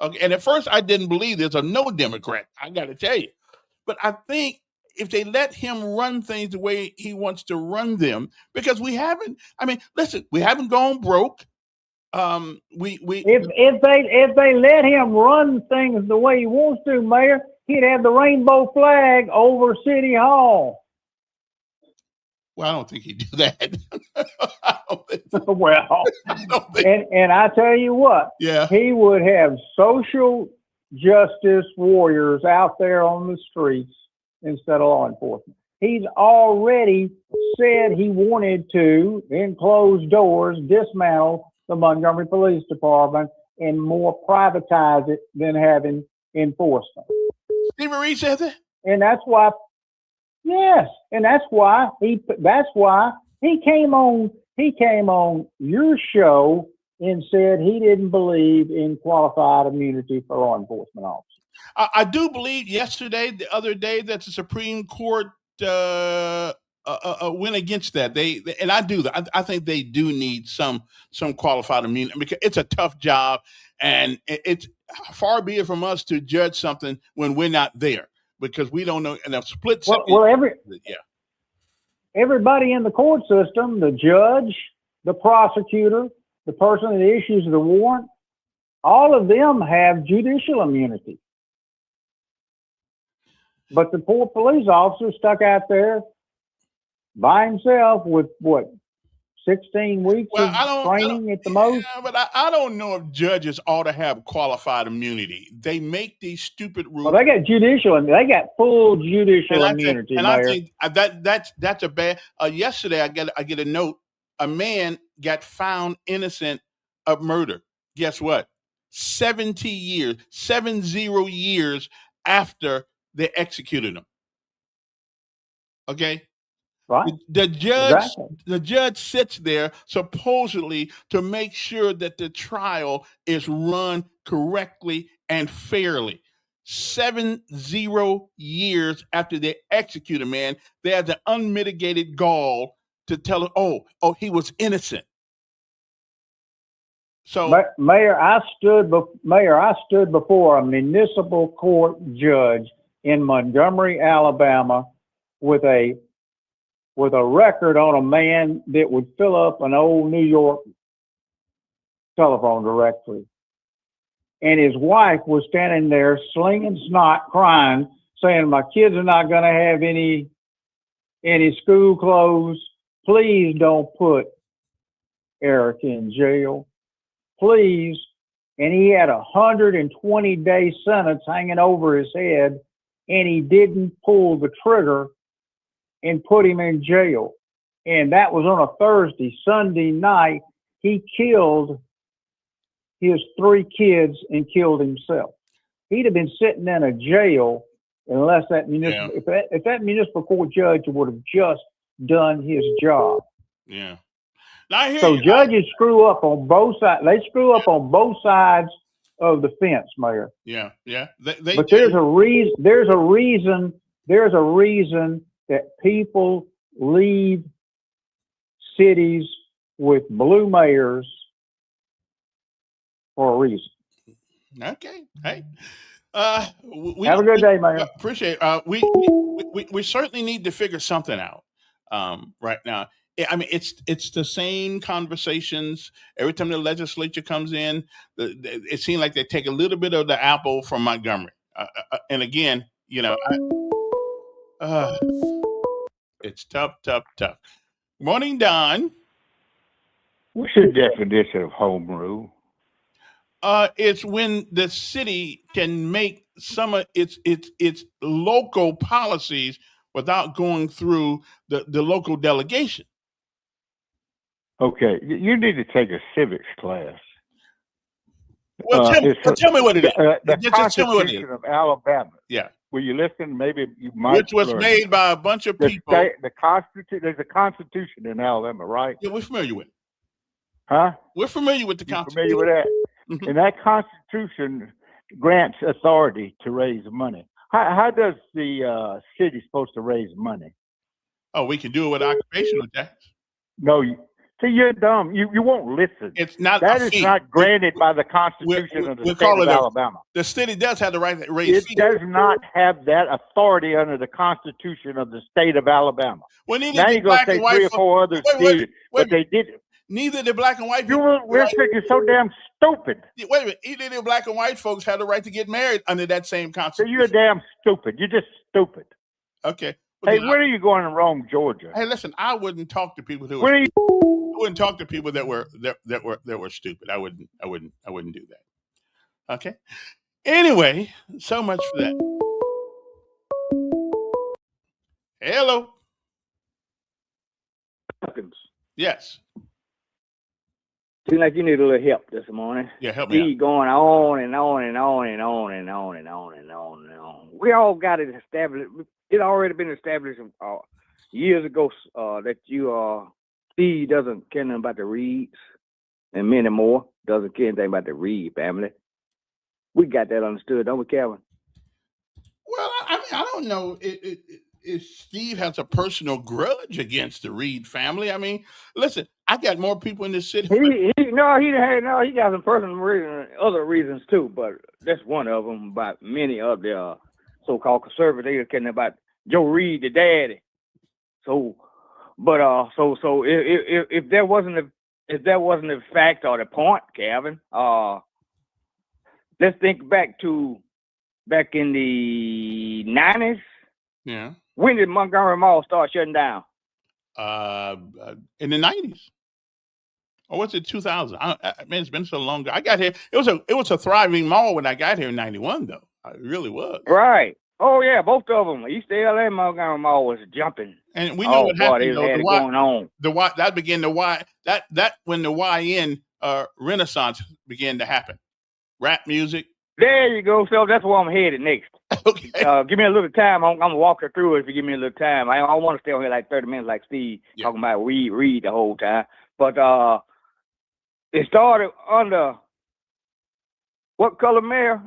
okay. And at first, I didn't believe this of no Democrat. I got to tell you, but I think if they let him run things the way he wants to run them, because we haven't. I mean, listen, we haven't gone broke. If they let him run things the way he wants to, Mayor, he'd have the rainbow flag over City Hall. Well, I don't think he'd do that. I don't think so. Well, and I tell you what, yeah, he would have social justice warriors out there on the streets instead of law enforcement. He's already said he wanted to, in closed doors, dismantle the Montgomery Police Department and more privatize it than having enforcement. Stephen Reed said that? And that's why, yes, and that's why he came on your show and said he didn't believe in qualified immunity for law enforcement officers. I do believe the other day, that the Supreme Court went against that. And I do that. I think they do need some qualified immunity, because it's a tough job, and it's far be it from us to judge something when we're not there. because we don't know in a split Well, second. everybody in the court system, the judge, the prosecutor, the person that issues the warrant, all of them have judicial immunity. But the poor police officer stuck out there by himself with what, 16 weeks of training at the most? Yeah, but I don't know if judges ought to have qualified immunity. They make these stupid rules. Well, they got full judicial immunity, and Mayor. I think that's a bad. Yesterday, I get a note. A man got found innocent of murder. Guess what? 70 years after they executed him. Okay. Right. The judge sits there supposedly to make sure that the trial is run correctly and fairly. 70 years after they execute a man, they have the unmitigated gall to tell him, oh, he was innocent. So, Mayor, I stood before a municipal court judge in Montgomery, Alabama, with a record on a man that would fill up an old New York telephone directory. And his wife was standing there slinging snot, crying, saying, my kids are not going to have any school clothes. Please don't put Eric in jail. Please. And he had a 120-day sentence hanging over his head, and he didn't pull the trigger and put him in jail. And that was on a Thursday. Sunday night, he killed his 3 kids and killed himself. He'd have been sitting in a jail unless that municipal, if that municipal court judge would have just done his job. Yeah. So judges screw up on both sides. They screw up on both sides of the fence, Mayor. Yeah. But there's a reason that people leave cities with blue mayors for a reason. Okay. Hey. Have a good day, Mayor. Appreciate it. We certainly need to figure something out right now. I mean, it's the same conversations every time the legislature comes in. It seems like they take a little bit of the apple from Montgomery, and again, it's tough. Morning, Don. What's your definition of home rule? It's when the city can make some of its local policies without going through the local delegation. Okay, you need to take a civics class. Well, tell me what it is. The Constitution of Alabama. Yeah. Will you listen? Maybe you might. Which was made by a bunch of people. There's a Constitution in Alabama, right? Yeah, we're familiar with it. Huh? We're familiar with the Constitution. Familiar with that? Mm-hmm. And that Constitution grants authority to raise money. How does the city supposed to raise money? Oh, we can do it with occupational tax. No, see, you're dumb. You won't listen. It's not. That is not granted by the Constitution of the state of Alabama. The city does have the right to raise fees. It does not have that authority under the Constitution of the state of Alabama. Well, now you're going to say 3 or 4 others did, but they didn't. Neither the black and white people. You're so damn stupid. Wait a minute. Either the black and white folks had the right to get married under that same Constitution. So you're damn stupid. You're just stupid. Okay. Hey, where are you going in Rome, Georgia? Hey, listen, I wouldn't talk to people who were. I wouldn't talk to people that were stupid. I wouldn't do that. Okay. Anyway, so much for that. Hello. Yes. Seems like you need a little help this morning. Yeah, help me out. Going on and on and on and on and on and on and on and on. We all got it established. It already been established years ago that Steve doesn't care nothing about the Reeds, and many more doesn't care anything about the Reed family. We got that understood, don't we, Calvin? Well, I mean, I don't know if Steve has a personal grudge against the Reed family. I mean, listen, I got more people in this city. He got some personal reasons, other reasons too, but that's one of them. But many of the so-called conservative. They were kidding about Joe Reed, the daddy. So, but if there wasn't a fact or the point, Calvin, let's think back in the 90s. Yeah. When did Montgomery Mall start shutting down? In the 90s. Or was it 2000? Man, it's been so long. I got here. It was a thriving mall when I got here in 91, though. It really was. Right. Oh yeah, both of them. East LA and Montgomery Mall was jumping. And we know what happened. They had it going on. That began when the YN Renaissance began to happen. Rap music. There you go. So that's where I'm headed next. Okay. Give me a little time. I'm gonna walk her through it if you give me a little time. I don't want to stay on here like 30 minutes like Steve talking about read the whole time. But it started under what color mayor?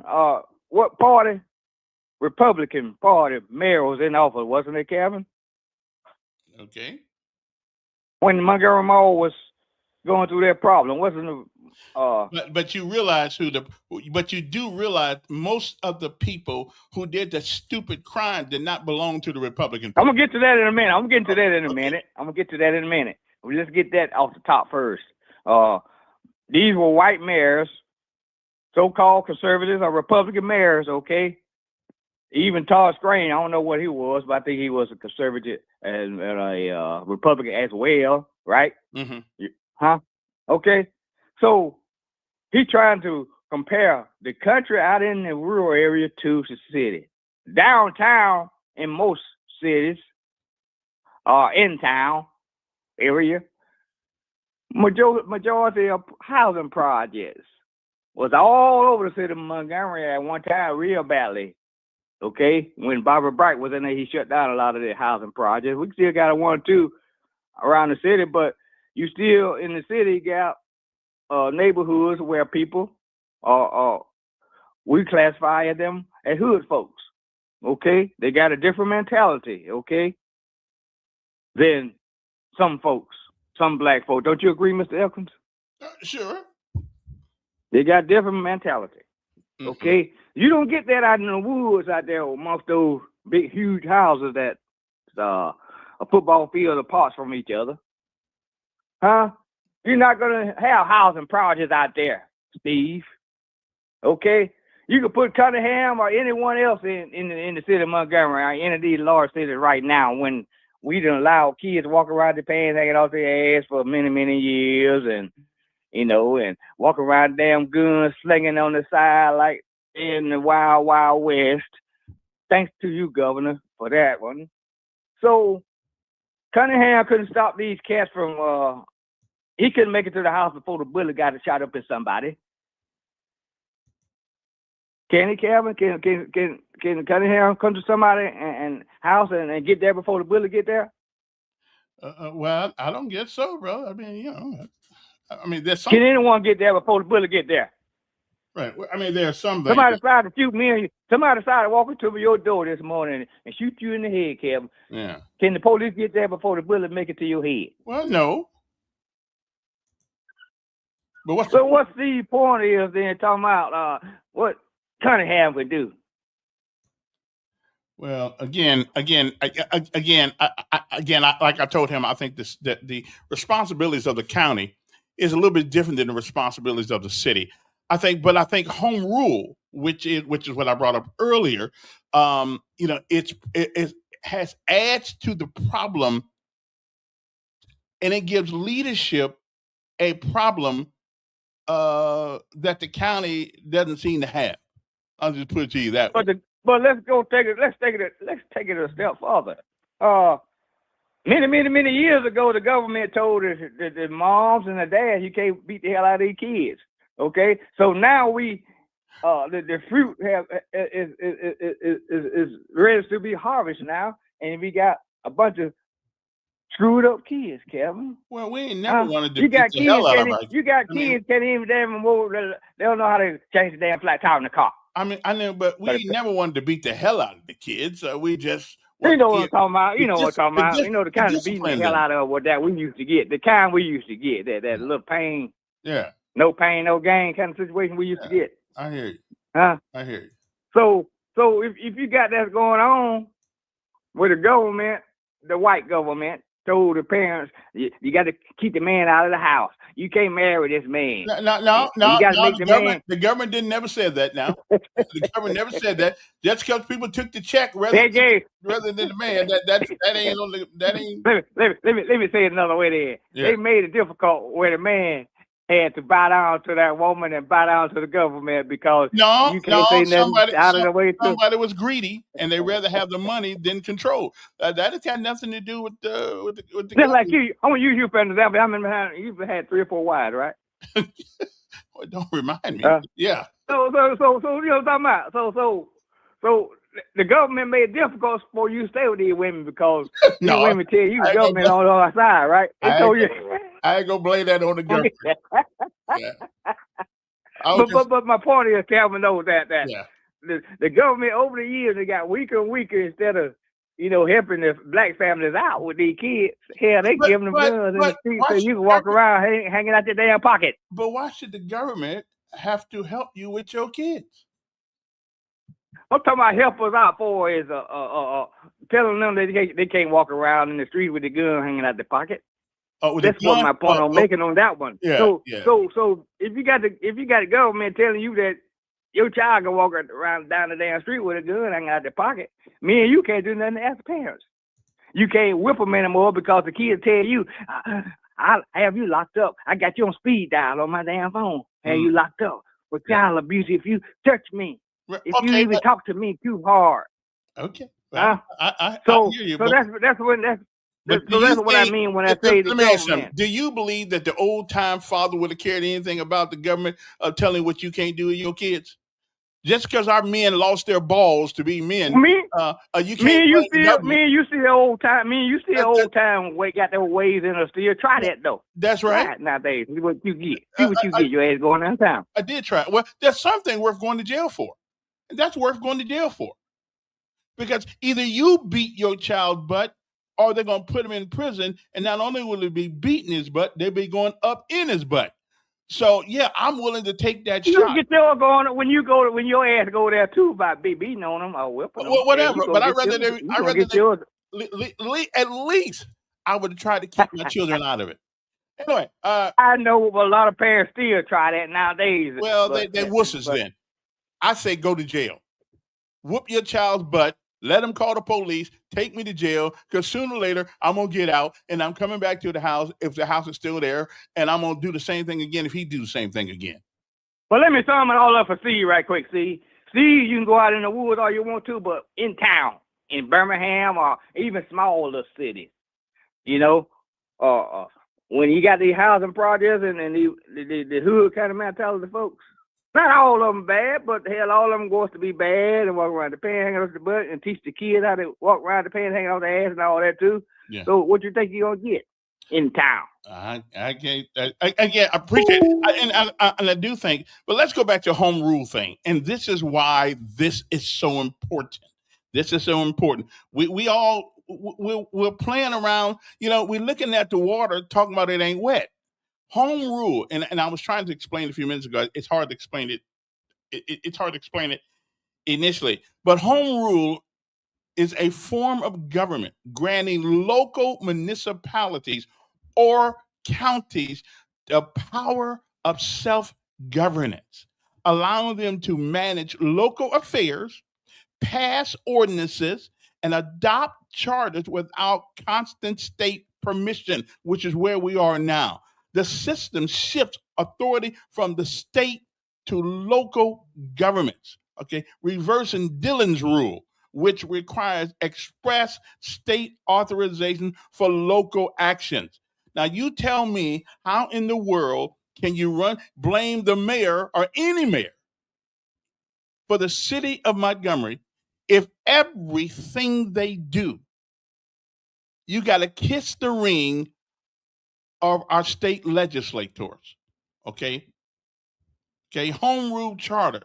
What party? Republican Party mayor was in office, wasn't it, Calvin? Okay. When Montgomery Mall was going through their problem, wasn't it? But you realize but you do realize most of the people who did the stupid crime did not belong to the Republican Party. I'm gonna get to that in a minute. Let's get that off the top first. These were white mayors, so-called conservatives or Republican mayors, okay? Even Todd Strain, I don't know what he was, but I think he was a conservative and a Republican as well, right? Mm-hmm. Huh? Okay. So he's trying to compare the country out in the rural area to the city. Downtown in most cities, in town area, majority of housing projects was all over the city of Montgomery at one time real badly. Okay, when Barbara Bright was in there, he shut down a lot of the housing projects. We still got a 1 or 2 around the city, but you still in the city got neighborhoods where people we classify them as hood folks. Okay, they got a different mentality. Okay, than some folks, some black folks. Don't you agree, Mr. Elkins? Sure. They got different mentality. Mm-hmm. Okay, you don't get that out in the woods out there amongst those big, huge houses that a football field apart from each other. Huh? You're not gonna have housing projects out there, Steve. Okay, you can put Cunningham or anyone else in the city of Montgomery or any of these large cities right now when we done allow kids to walk around their pants hanging off their ass for many, many years and and walk around damn guns slinging on the side like in the wild, wild west. Thanks to you, Governor, for that one. So Cunningham couldn't stop these cats from he couldn't make it to the house before the bullet got shot up in somebody. Can he, Calvin? Can Cunningham come to somebody and house and get there before the bullet get there? Well, I don't guess so, bro. I mean, there's some. Can anyone get there before the bullet get there? Right. I mean, there are some things. Somebody decided to shoot me. Somebody decided to walk into your door this morning and shoot you in the head, Calvin. Yeah. Can the police get there before the bullet make it to your head? Well, no. But what's the point is then talking about what Cunningham would do? Well, again, like I told him, I think that the responsibilities of the county is a little bit different than the responsibilities of the city. I think home rule, which is what I brought up earlier, it adds to the problem, and it gives leadership a problem that the county doesn't seem to have. I'll just put it to you that way. But let's take it a step further. Many years ago, the government told the moms and the dads you can't beat the hell out of these kids. Okay, so now the fruit is ready to be harvested now, and we got a bunch of screwed up kids, Kevin. Well, we ain't never wanted to beat the hell out of our kids. You got kids can't even damn move. They don't know how to change the damn flat tire in the car. I know, but we never wanted to beat the hell out of the kids. We just. You know what I'm talking about. You know what I'm talking about. You know the kind of beating the hell out of what that we used to get. The kind we used to get. That little pain. Yeah. No pain, no gain kind of situation we used to get. I hear you. Huh? I hear you. So So if you got that going on with the government, the white government told the parents, you got to keep the man out of the house. You can't marry this man. No. You got to make the man. The government didn't never said that. Now, the government never said that. Just because people took the check rather than the man, that ain't on the, that ain't. Let me say it another way. There, they made it difficult where the man had to bow down to that woman and bow down to the government because you can't say nothing out of the way. Somebody was greedy and they rather have the money than control. That has got nothing to do with the. Just like you, I'm gonna use you for an example. I mean, you've had 3 or 4 wives, right? Well, don't remind me. Yeah. So you know what I'm talking about. So the government made it difficult for you to stay with these women because these women tell you the government on our side, right? I ain't gonna blame that on the government. But my point is, Calvin knows that the government over the years they got weaker and weaker instead of helping the black families out with these kids. Hell, they give them guns in the street so you can walk around hanging out your damn pocket. But why should the government have to help you with your kids? I'm talking about help us out for is telling them that they can't walk around in the street with the gun hanging out their pocket. That's what my point I'm making on that one. So if you got the government telling you that your child can walk around down the damn street with a gun hanging out their pocket, me and you can't do nothing as parents. You can't whip them anymore because the kids tell you, I have you locked up. I got you on speed dial on my damn phone. Have you locked up for child abuse if you touch me. If you even talk to me too hard. Okay. Well, I hear you. So that's what I mean when I say the government. Let me ask you something. government. Do you believe that the old time father would have cared anything about the government telling what you can't do with your kids? Just because our men lost their balls to be men, you can't. You still old time. Old time. Got their ways in us. Still try that though. That's right. Try it nowadays. See what you get. Your ass going downtown. I did try. Well, there's something worth going to jail for. That's worth going to jail for. Because either you beat your child butt or they're going to put him in prison. And not only will he be beating his butt, they'll be going up in his butt. So, yeah, I'm willing to take that shot. You get your going when your ass go there, too, by beating on them or whipping them. Well, whatever. But at least I would try to keep my children out of it. Anyway. I know a lot of parents still try that nowadays. Well, they wusses then. I say go to jail. Whoop your child's butt. Let them call the police. Take me to jail because sooner or later I'm going to get out and I'm coming back to the house if the house is still there, and I'm going to do the same thing again if he do the same thing again. Well, let me sum it all up for C right quick, C. You can go out in the woods all you want to, but in town, in Birmingham or even smaller cities, when you got these housing projects and the hood kind of mentality folks, not all of them bad, but hell, all of them goes to be bad and walk around the panhandle off the butt and teach the kids how to walk around the panhandle off their ass and all that too. Yeah. So what you think you're gonna get in town? I appreciate it, and I do think. But let's go back to home rule thing, and this is why this is so important. This is so important. We're playing around. We're looking at the water, talking about it ain't wet. Home rule, and I was trying to explain a few minutes ago. It's hard to explain it. It's hard to explain it initially. But home rule is a form of government granting local municipalities or counties the power of self-governance, allowing them to manage local affairs, pass ordinances, and adopt charters without constant state permission, which is where we are now. The system shifts authority from the state to local governments, reversing Dillon's rule, which requires express state authorization for local actions. Now, you tell me how in the world can you blame the mayor or any mayor for the city of Montgomery if everything they do, you got to kiss the ring of our state legislators, home rule charter,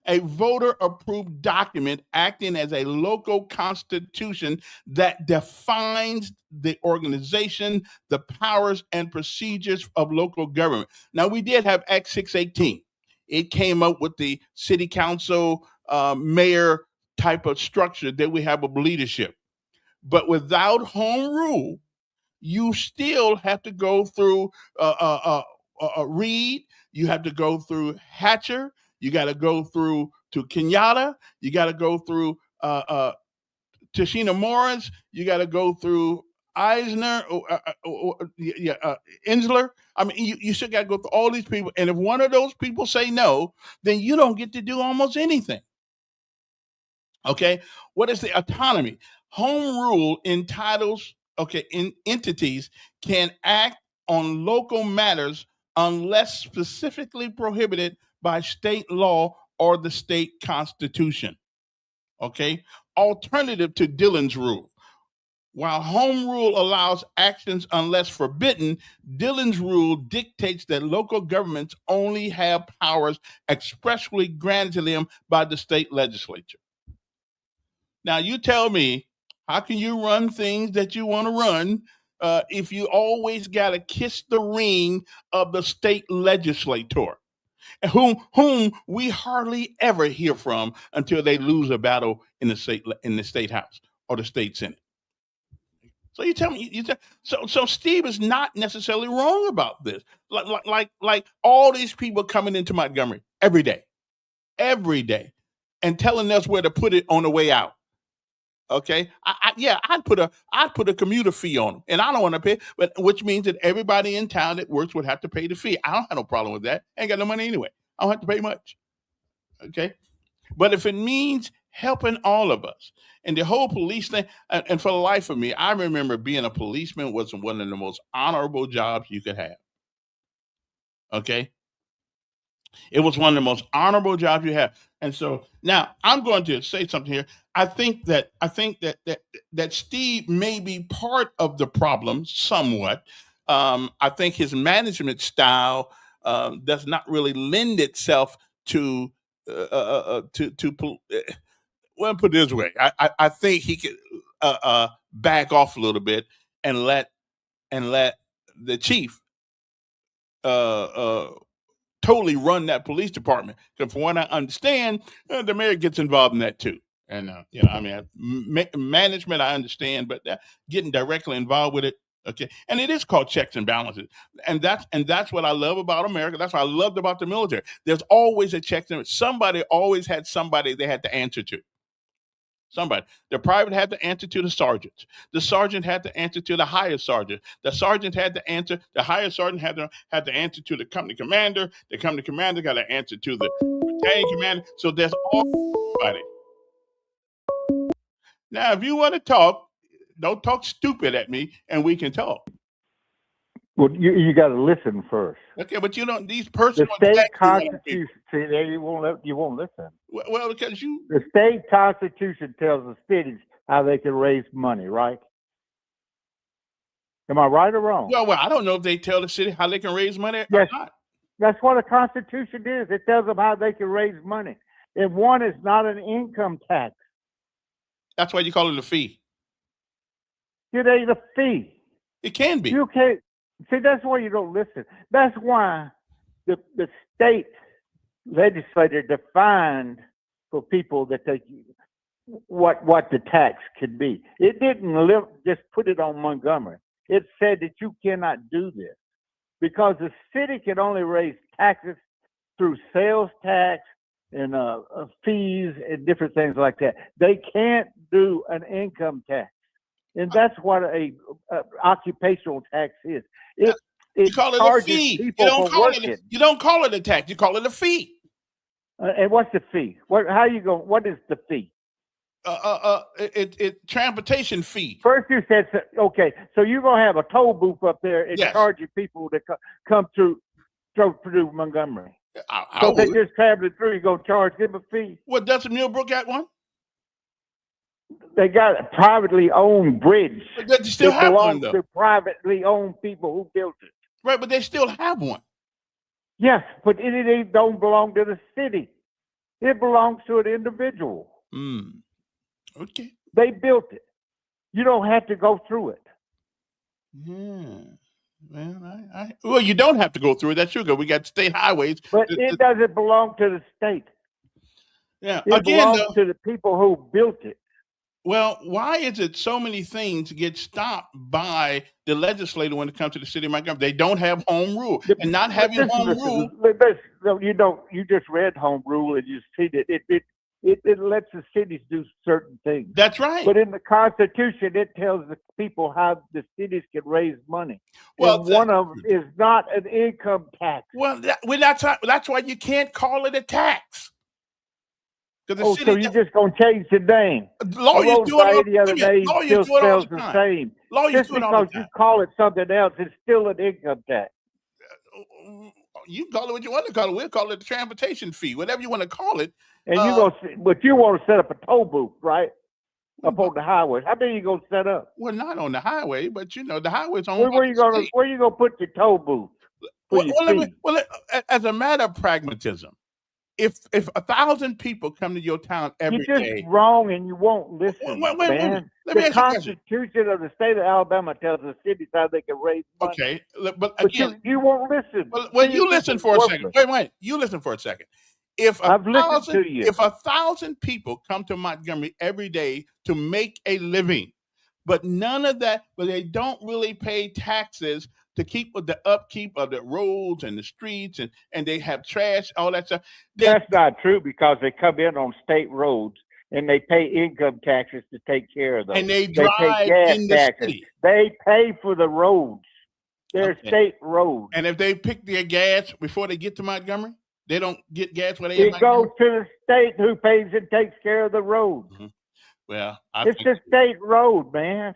a voter-approved document acting as a local constitution that defines the organization, the powers, and procedures of local government. Now, we did have Act 618. It came up with the city council mayor type of structure that we have of leadership. But without home rule, you still have to go through Reed. You have to go through Hatcher. You got to go through to Kenyatta. You got to go through Tashina Morris. You got to go through Eisner, Insler. I mean, you still got to go through all these people. And if one of those people say no, then you don't get to do almost anything. Okay, what is the autonomy? Home rule entitles, entities can act on local matters unless specifically prohibited by state law or the state constitution. Okay, alternative to Dillon's rule. While home rule allows actions unless forbidden, Dillon's rule dictates that local governments only have powers expressly granted to them by the state legislature. Now, you tell me, how can you run things that you want to run if you always got to kiss the ring of the state legislator, whom we hardly ever hear from until they lose a battle in the state house or the state senate? So you tell me, so Steve is not necessarily wrong about this. Like all these people coming into Montgomery every day, and telling us where to put it on the way out. Okay, I'd put a commuter fee on them, and I don't want to pay, but which means that everybody in town that works would have to pay the fee. I don't have no problem with that. I ain't got no money anyway. I don't have to pay much. Okay, but if it means helping all of us, and the whole police thing, and for the life of me, I remember being a policeman was one of the most honorable jobs you could have. Okay, it was one of the most honorable jobs you have. And so now I'm going to say something here. I think that Steve may be part of the problem somewhat. I think his management style does not really lend itself to well, put it this way. I think he could back off a little bit and let the chief totally run that police department. Because from what I understand, the mayor gets involved in that too. And I mean, management I understand, but getting directly involved with it, okay. And it is called checks and balances, and that's what I love about America. That's what I loved about the military. There's always a check and somebody always had somebody they had to answer to. Somebody. The private had to answer to the sergeant. The sergeant had to answer to the higher sergeant. The sergeant had to answer. The higher sergeant had to answer to the company commander. The company commander got to answer to the battalion commander. So there's everybody. Now, if you want to talk, don't talk stupid at me, and we can talk. Well, you got to listen first. Okay, but you don't. These personal the state constitution. See, there you won't listen. Well, because the state constitution tells the cities how they can raise money, right? Am I right or wrong? Well, I don't know if they tell the city how they can raise money or not. That's what a constitution is. It tells them how they can raise money. And one is not an income tax. That's why you call it a fee. It ain't a fee. It can be. You can't. See, that's why you don't listen. That's why the state legislature defined for people that what the tax could be. It didn't just put it on Montgomery. It said that you cannot do this because the city can only raise taxes through sales tax and fees and different things like that. They can't do an income tax. And that's what a occupational tax is. You call it a fee. You don't call it a tax. You call it a fee. And what's the fee? What is the fee? Transportation fee. First you said, okay, so you're going to have a toll booth up there and charge people to come through Montgomery. So they just traveling through, you're going to charge them a fee. Well, doesn't Millbrook got one? They got a privately owned bridge. But they still have one, though. To privately owned people who built it. Right, but they still have one. Yes, but it don't belong to the city. It belongs to an individual. Okay. They built it. You don't have to go through it. Yeah. Well, you don't have to go through it. That's true. We got state highways. But it doesn't belong to the state. Yeah. It Again, belongs to the people who built it. well, why is it so many things get stopped by the legislator when it comes to the city of Montgomery? They don't have home rule, and not having home rule. You just read home rule and you see that it lets the cities do certain things. That's right. But in the Constitution, it tells the people how the cities can raise money. Well, and one of them is not an income tax. Well, that's why you can't call it a tax. Oh, so you're just gonna change the name? Lawyers do it all the other name still spells the same. Lawyers Just do it all the because time. you call it something else, it's still an income tax. You can call it what you want to call it. We'll call it the transportation fee, whatever you want to call it. And but you want to set up a toll booth, right? Up on the highway. How many you gonna set up? Well, not on the highway, but the highway's on. Where you gonna put your toll booth? As a matter of pragmatism, if 1,000 people come to your town every day, you're just wrong, and you won't listen, man. The Constitution of the state of Alabama tells the cities how they can raise money. Okay, but again, you won't listen. Well, you listen for a second. Wait. You listen for a second. If 1,000 people come to Montgomery every day to make a living, but none of that, but they don't really pay taxes to keep with the upkeep of the roads and the streets, and they have trash, all that stuff. That's not true, because they come in on state roads and they pay income taxes to take care of those. And they drive pay gas in the taxes. city. They pay for the roads. They're state roads. And if they pick their gas before they get to Montgomery, they don't get gas where they it goes to the state who pays and takes care of the roads. Mm-hmm. Well, it's a state road, man.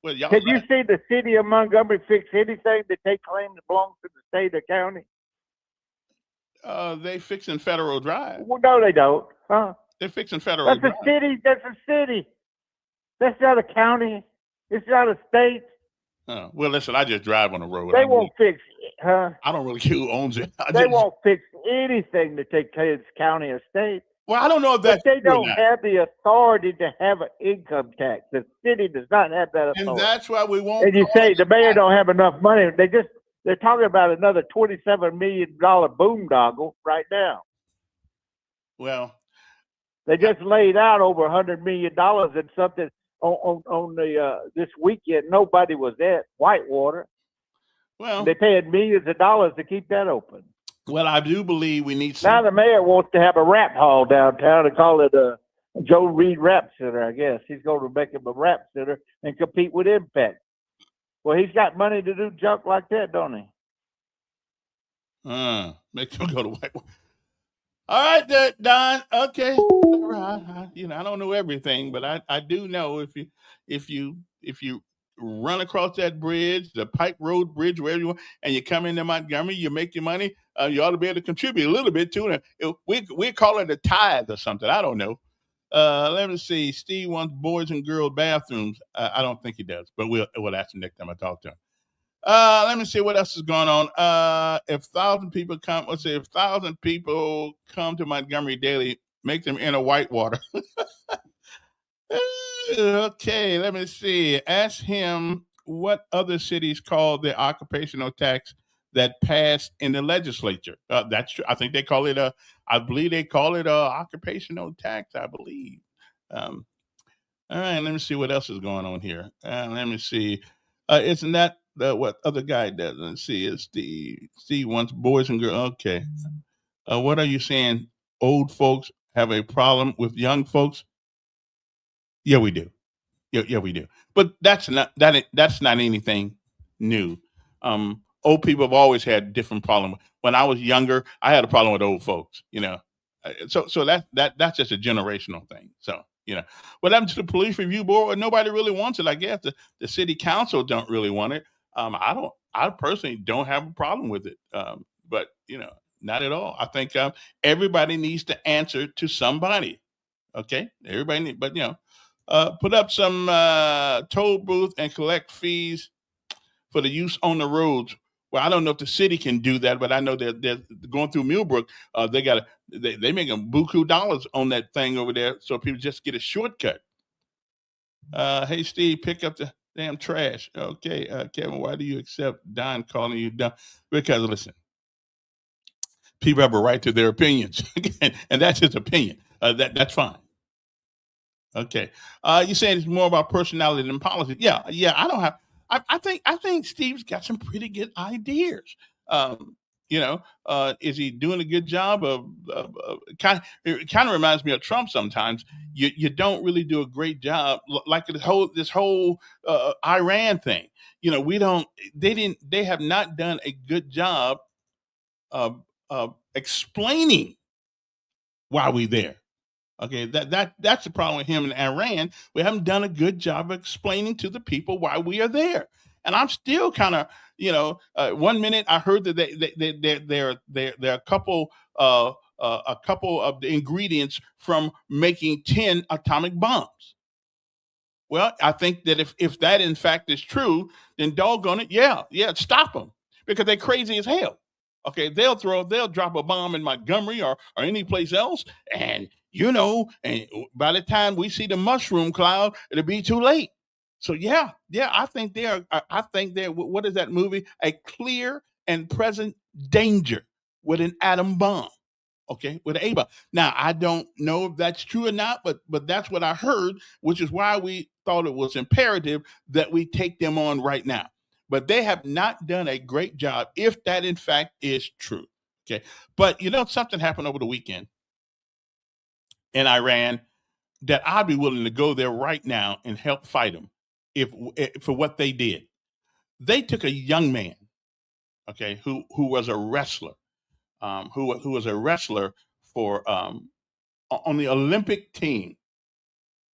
Can you see the city of Montgomery fix anything that they claim that belongs to the state or county? They fixing Federal Drive. Well, no, they don't. Huh? They're fixing Federal Drive. That's a city. That's not a county. It's not a state. Well, listen, I just drive on the road. They won't fix it, huh? I don't really care who owns it. They won't fix anything that takes care of county or state. Well, I don't know if that's But they don't have the authority to have an income tax. The city does not have that authority. And that's why we won't. And you say the mayor don't have enough money. They're talking about another $27 million boondoggle right now. Well, they just laid out over $100 million in something on the this weekend. Nobody was at Whitewater. Well, they paid millions of dollars to keep that open. Well, I do believe we need. Now the mayor wants to have a rap hall downtown and call it a Joe Reed Rap Center. I guess he's going to make him a rap center and compete with Impact. Well, he's got money to do junk like that, don't he? Make him go to Whitewater. All right, Don. Okay. I don't know everything, but I do know if you run across that bridge, the Pike Road Bridge, wherever you want, and you come into Montgomery, you make your money. You ought to be able to contribute a little bit to it. We call it a tithe or something. I don't know. Let me see. Steve wants boys and girls bathrooms. I don't think he does, but we'll ask him next time I talk to him. Let me see what else is going on. If 1,000 people come, let's say if 1,000 people come to Montgomery daily, make them enter Whitewater. Okay, let me see. Ask him what other cities call the occupational tax that passed in the legislature. That's true. I think they call it I believe they call it a occupational tax. I believe. All right, let me see what else is going on here. Let me see. Isn't that what other guy does? Let's see. It's Steve wants boys and girls. Okay. What are you saying? Old folks have a problem with young folks? Yeah, we do. Yeah, we do. But that's not anything new. Old people have always had different problems. When I was younger, I had a problem with old folks. So that's just a generational thing. So what happened to the police review board? Nobody really wants it. I guess the city council don't really want it. I personally don't have a problem with it. But not at all. I think everybody needs to answer to somebody. Okay, everybody. But put up some toll booth and collect fees for the use on the roads. Well, I don't know if the city can do that, but I know they're going through Millbrook. They making buku dollars on that thing over there, so people just get a shortcut. Hey Steve, pick up the damn trash. Okay, Kevin, why do you accept Don calling you dumb? Because listen, people have a right to their opinions, and that's his opinion. That's fine. Okay. You're saying it's more about personality than policy. Yeah, I don't have. I think Steve's got some pretty good ideas. Um, is he doing a good job of kind? It kind of reminds me of Trump sometimes. You don't really do a great job, like this whole Iran thing. We don't. They didn't. They have not done a good job of explaining why we there. Okay, that's the problem with him and Iran. We haven't done a good job of explaining to the people why we are there. And I'm still kind of, 1 minute I heard that they're a couple of the ingredients from making 10 atomic bombs. Well, I think that if that in fact is true, then doggone it, yeah, stop them because they're crazy as hell. Okay, they'll drop a bomb in Montgomery or any place else, and by the time we see the mushroom cloud, it'll be too late. So yeah, I think they're what is that movie? A clear and present danger with an atom bomb. Okay, with an A bomb. Now I don't know if that's true or not, but that's what I heard, which is why we thought it was imperative that we take them on right now. But they have not done a great job, if that in fact is true. Okay, but something happened over the weekend in Iran that I'd be willing to go there right now and help fight them if for what they did. They took a young man, okay, who was a wrestler, who was a wrestler for on the Olympic team.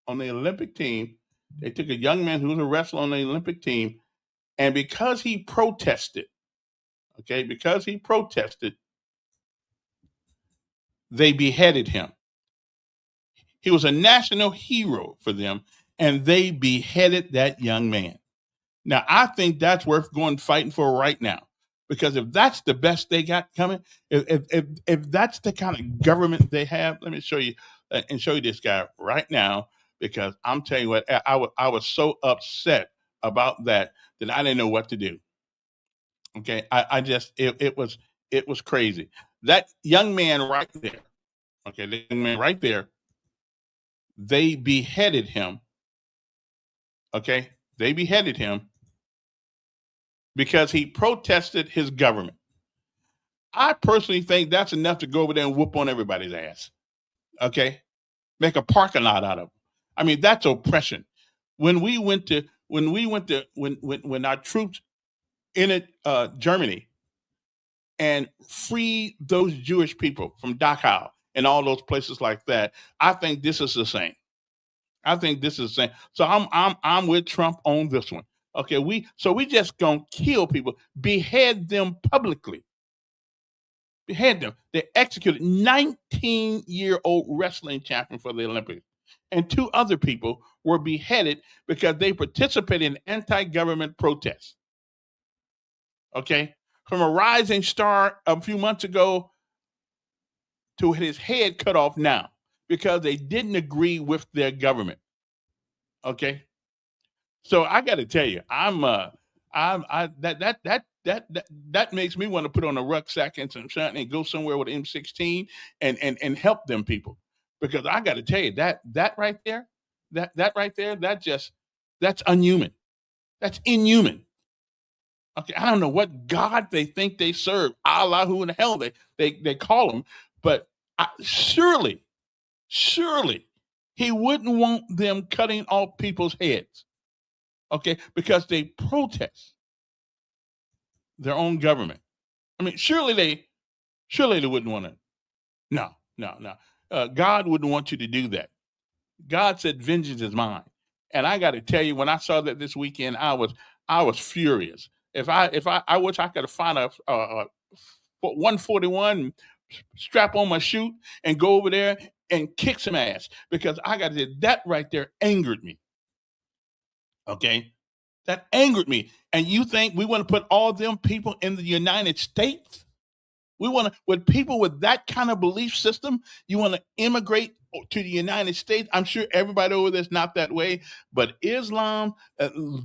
On the Olympic team, they took a young man who was a wrestler on the Olympic team, and because he protested, they beheaded him. He was a national hero for them, and they beheaded that young man. Now, I think that's worth going fighting for right now, because if that's the best they got coming, if that's the kind of government they have, let me show you this guy right now, because I'm telling you what, I was so upset about that I didn't know what to do. Okay, I just it was crazy. That young man right there, okay, the young man right there, they beheaded him. Okay, they beheaded him because he protested his government. I personally think that's enough to go over there and whoop on everybody's ass. Okay, make a parking lot out of them. I mean, that's oppression. When our troops entered Germany and freed those Jewish people from Dachau and all those places like that, I think this is the same. So I'm with Trump on this one. Okay, we just gonna kill people, behead them publicly. Behead them. They executed 19-year-old wrestling champion for the Olympics. And 2 other people were beheaded because they participated in anti-government protests. Okay? From a rising star a few months ago to his head cut off now because they didn't agree with their government. Okay? So I got to tell you, that makes me want to put on a rucksack and some something and go somewhere with M16 and help them people, because I got to tell you that right there, that's unhuman. That's inhuman. Okay, I don't know what God they think they serve, Allah, who in the hell they call him, but surely he wouldn't want them cutting off people's heads. Okay, because they protest their own government. I mean, surely they wouldn't want to. No. God wouldn't want you to do that. God said, "Vengeance is mine." And I got to tell you, when I saw that this weekend, I was furious. I wish I could find a 141, strap on my chute, and go over there and kick some ass, because I got to say that right there angered me. Okay, that angered me. And you think we want to put all them people in the United States? We want to, with people with that kind of belief system, you want to immigrate to the United States? I'm sure everybody over there's not that way, but Islam,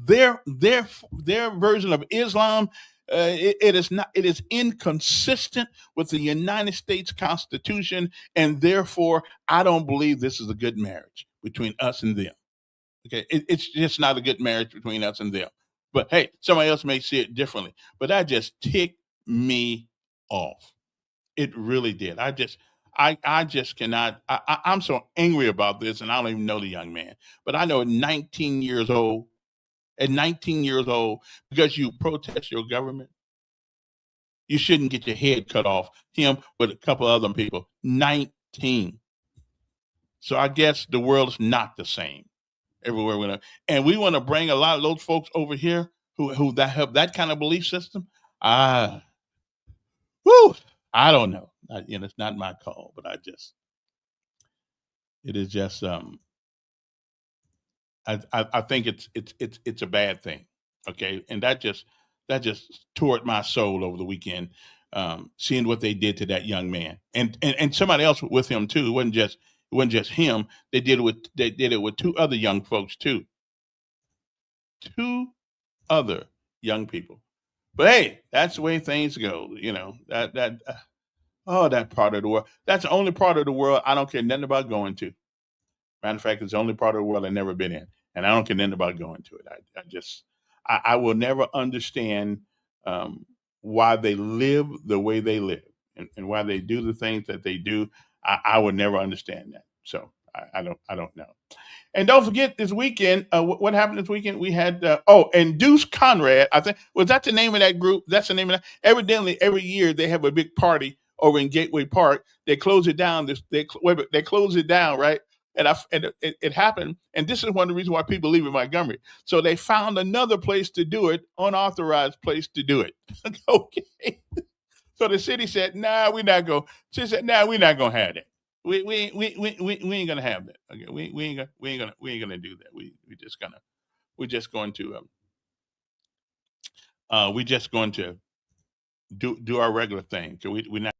their version of Islam, It is not. It is inconsistent with the United States Constitution, and therefore, I don't believe this is a good marriage between us and them. Okay, it's just not a good marriage between us and them. But hey, somebody else may see it differently. But that just ticked me off. It really did. I just cannot. I'm so angry about this, and I don't even know the young man. But I know at 19 years old, because you protest your government, you shouldn't get your head cut off. Him with a couple other people. 19. So I guess the world is not the same everywhere we know. And we want to bring a lot of those folks over here who that have that kind of belief system. I don't know. It's not my call, but it is just I think it's a bad thing. Okay, and that just tore at my soul over the weekend, seeing what they did to that young man, and somebody else with him too. It wasn't just him. They did it with two other young folks too. Two other young people. But hey, that's the way things go. That part of the world. That's the only part of the world I don't care nothing about going to. Matter of fact, it's the only part of the world I've never been in, and I don't care nothing about going to it. I will never understand why they live the way they live and why they do the things that they do. I would never understand that. So I don't know. And don't forget this weekend, what happened this weekend? We had and Deuce Conrad. I think was that the name of that group? That's the name of that. Evidently, every year they have a big party over in Gateway Park. They close it down. They close it down, right? And it happened. And this is one of the reasons why people leave in Montgomery. So they found another place to do it, unauthorized place to do it. Okay. So the city said, "Nah, we're not going." She said, "Nah, we're not going to have that. We ain't gonna have that. Okay, we ain't gonna do that. We're just going to do our regular thing. So we're not.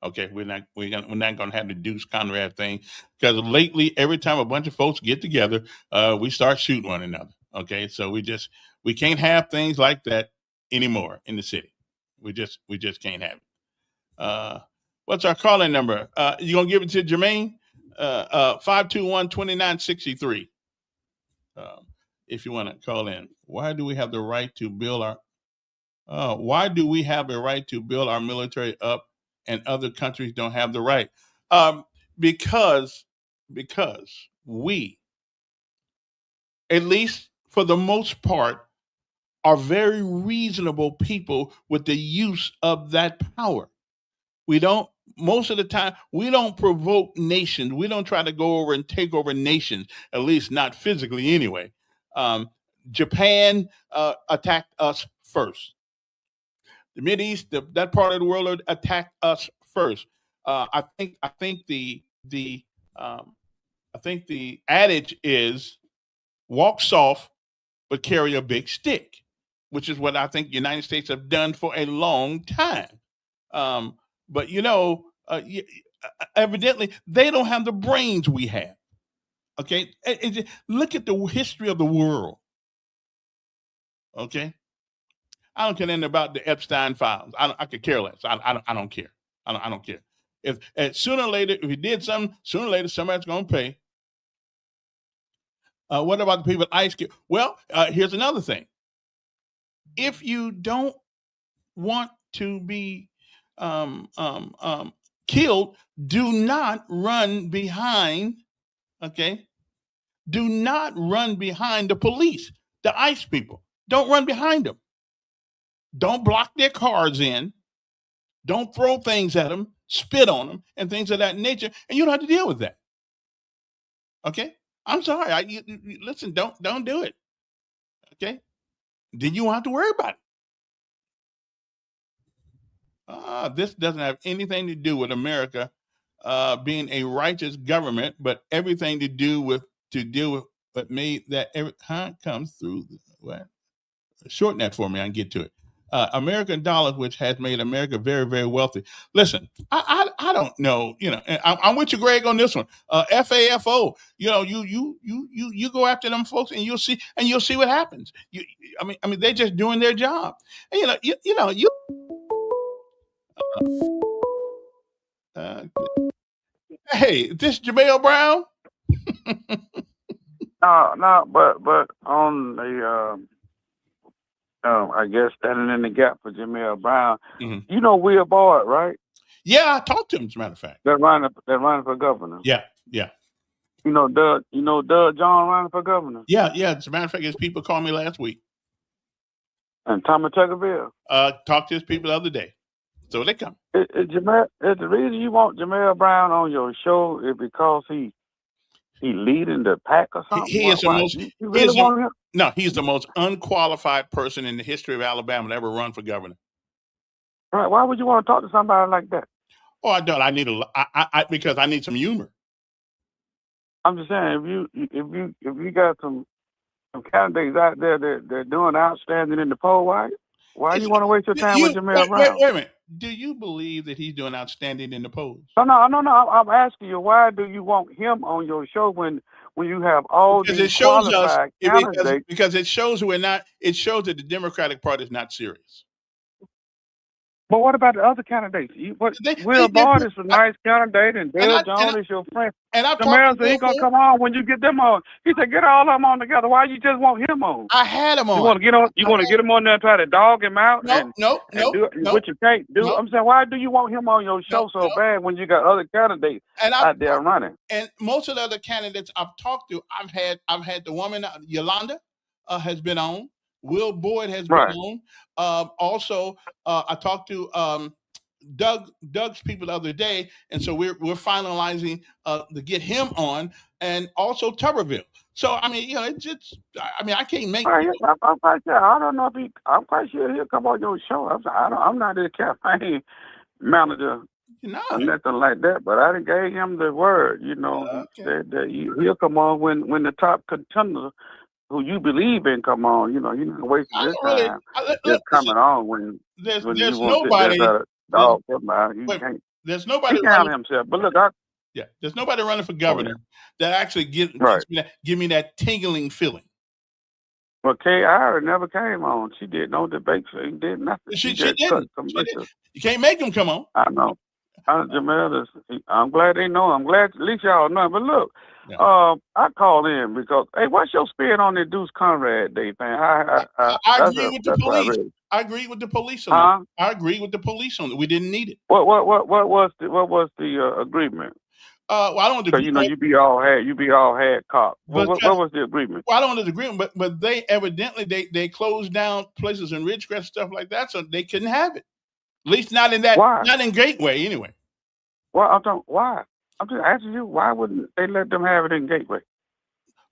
Okay, we're not gonna have the Deuce Conrad thing because lately every time a bunch of folks get together, we start shooting one another. Okay, so we can't have things like that anymore in the city. We just can't have it. What's our calling number? You gonna give it to Jermaine? 521-2963. If you want to call in. Why do we have the right to build why do we have a right to build our military up and other countries don't have the right? Because we, at least for the most part, are very reasonable people with the use of that power. Most of the time, we don't provoke nations. We don't try to go over and take over nations, at least not physically anyway. Japan attacked us first. The Mideast, that part of the world attacked us first. I think the adage is walk soft but carry a big stick, which is what I think the United States have done for a long time. But evidently they don't have the brains we have. Okay, look at the history of the world. Okay, I don't care anything about the Epstein files. I could care less. I don't care. I don't care. If sooner or later, if he did something, sooner or later somebody's going to pay. What about the people at ICE? Well, here's another thing. If you don't want to be killed, do not run behind. Okay, do not run behind the police, the ICE people. Don't run behind them. Don't block their cars in. Don't throw things at them, spit on them, and things of that nature. And you don't have to deal with that. Okay, I'm sorry. Listen. Don't do it. Okay, then you won't have to worry about it. This doesn't have anything to do with America being a righteous government, but everything to deal with what made that comes through. What? Shorten that for me. I can get to it. American dollars, which has made America very, very wealthy. Listen, I don't know, and I'm with you, Greg, on this one. FAFO, you go after them folks, and you'll see what happens. I mean, they're just doing their job. And, hey, this Jamel Brown. No, but on the I guess standing in the gap for Jamel Brown, Mhm. you know Will Boyd, right? Yeah, I talked to him, as a matter of fact. That running for governor. Yeah. You know Doug John running for governor, Yeah. As a matter of fact, his people called me last week. and Tommy Tuckerville. Talked to his people the other day. So they come. Is the reason you want Jamel Brown on your show is because he leading the pack or something? He is the most. You really want him? No, he's the most unqualified person in the history of Alabama to ever run for governor. Right? Why would you want to talk to somebody like that? Oh, I don't. I need because I need some humor. I'm just saying, if you got some candidates out there that they're doing outstanding in the poll, why do you want to waste your time with Jamel Brown? Wait a minute. Do you believe that he's doing outstanding in the polls? No. I'm asking you, why do you want him on your show when you have all these qualified candidates? Because it shows it shows that the Democratic Party is not serious. But what about the other candidates? Will Boyd is a nice candidate, and Dale Jones is your friend. And Jamel said he's going to come on when you get them on. He said, get all of them on together. Why you just want him on? I had him on. You want to get him on there and try to dog him out? No. What you can't do. I'm saying, why do you want him on your show so bad when you got other candidates out there running? And most of the other candidates I've talked to, I've had the woman, Yolanda, has been on. Will Boyd has been on. Also, I talked to Doug's people the other day, and so we're finalizing to get him on, and also Tuberville. So I mean, I can't make. I'm quite sure. I don't know if I'm quite sure he'll come on your show. I'm not his campaign manager. No. Nothing like that, but I gave him the word. That he'll come on when the top contender who you believe in come on. You're not wasting your time just coming on when there's nobody. There's nobody. He can't himself. But look, there's nobody running for governor that actually give me that tingling feeling. Well, Kay Ira never came on. She did no debates. She did nothing. She didn't. You can't make him come on. I know. Jamel, I'm glad they know. I'm glad at least y'all know. But look, I called in because, hey, what's your spin on the Deuce Conrad Day thing? I agree with the police. I agree with the police on that. I agree with the police on that. We didn't need it. What was the agreement? Well, I don't agree. So you be all had cop. What was the agreement? Well, I don't agree, but they evidently they closed down places in Ridgecrest, stuff like that, so they couldn't have it. At least not in that. Why? Not in Gateway anyway. Well, why? I'm just asking you, why wouldn't they let them have it in Gateway?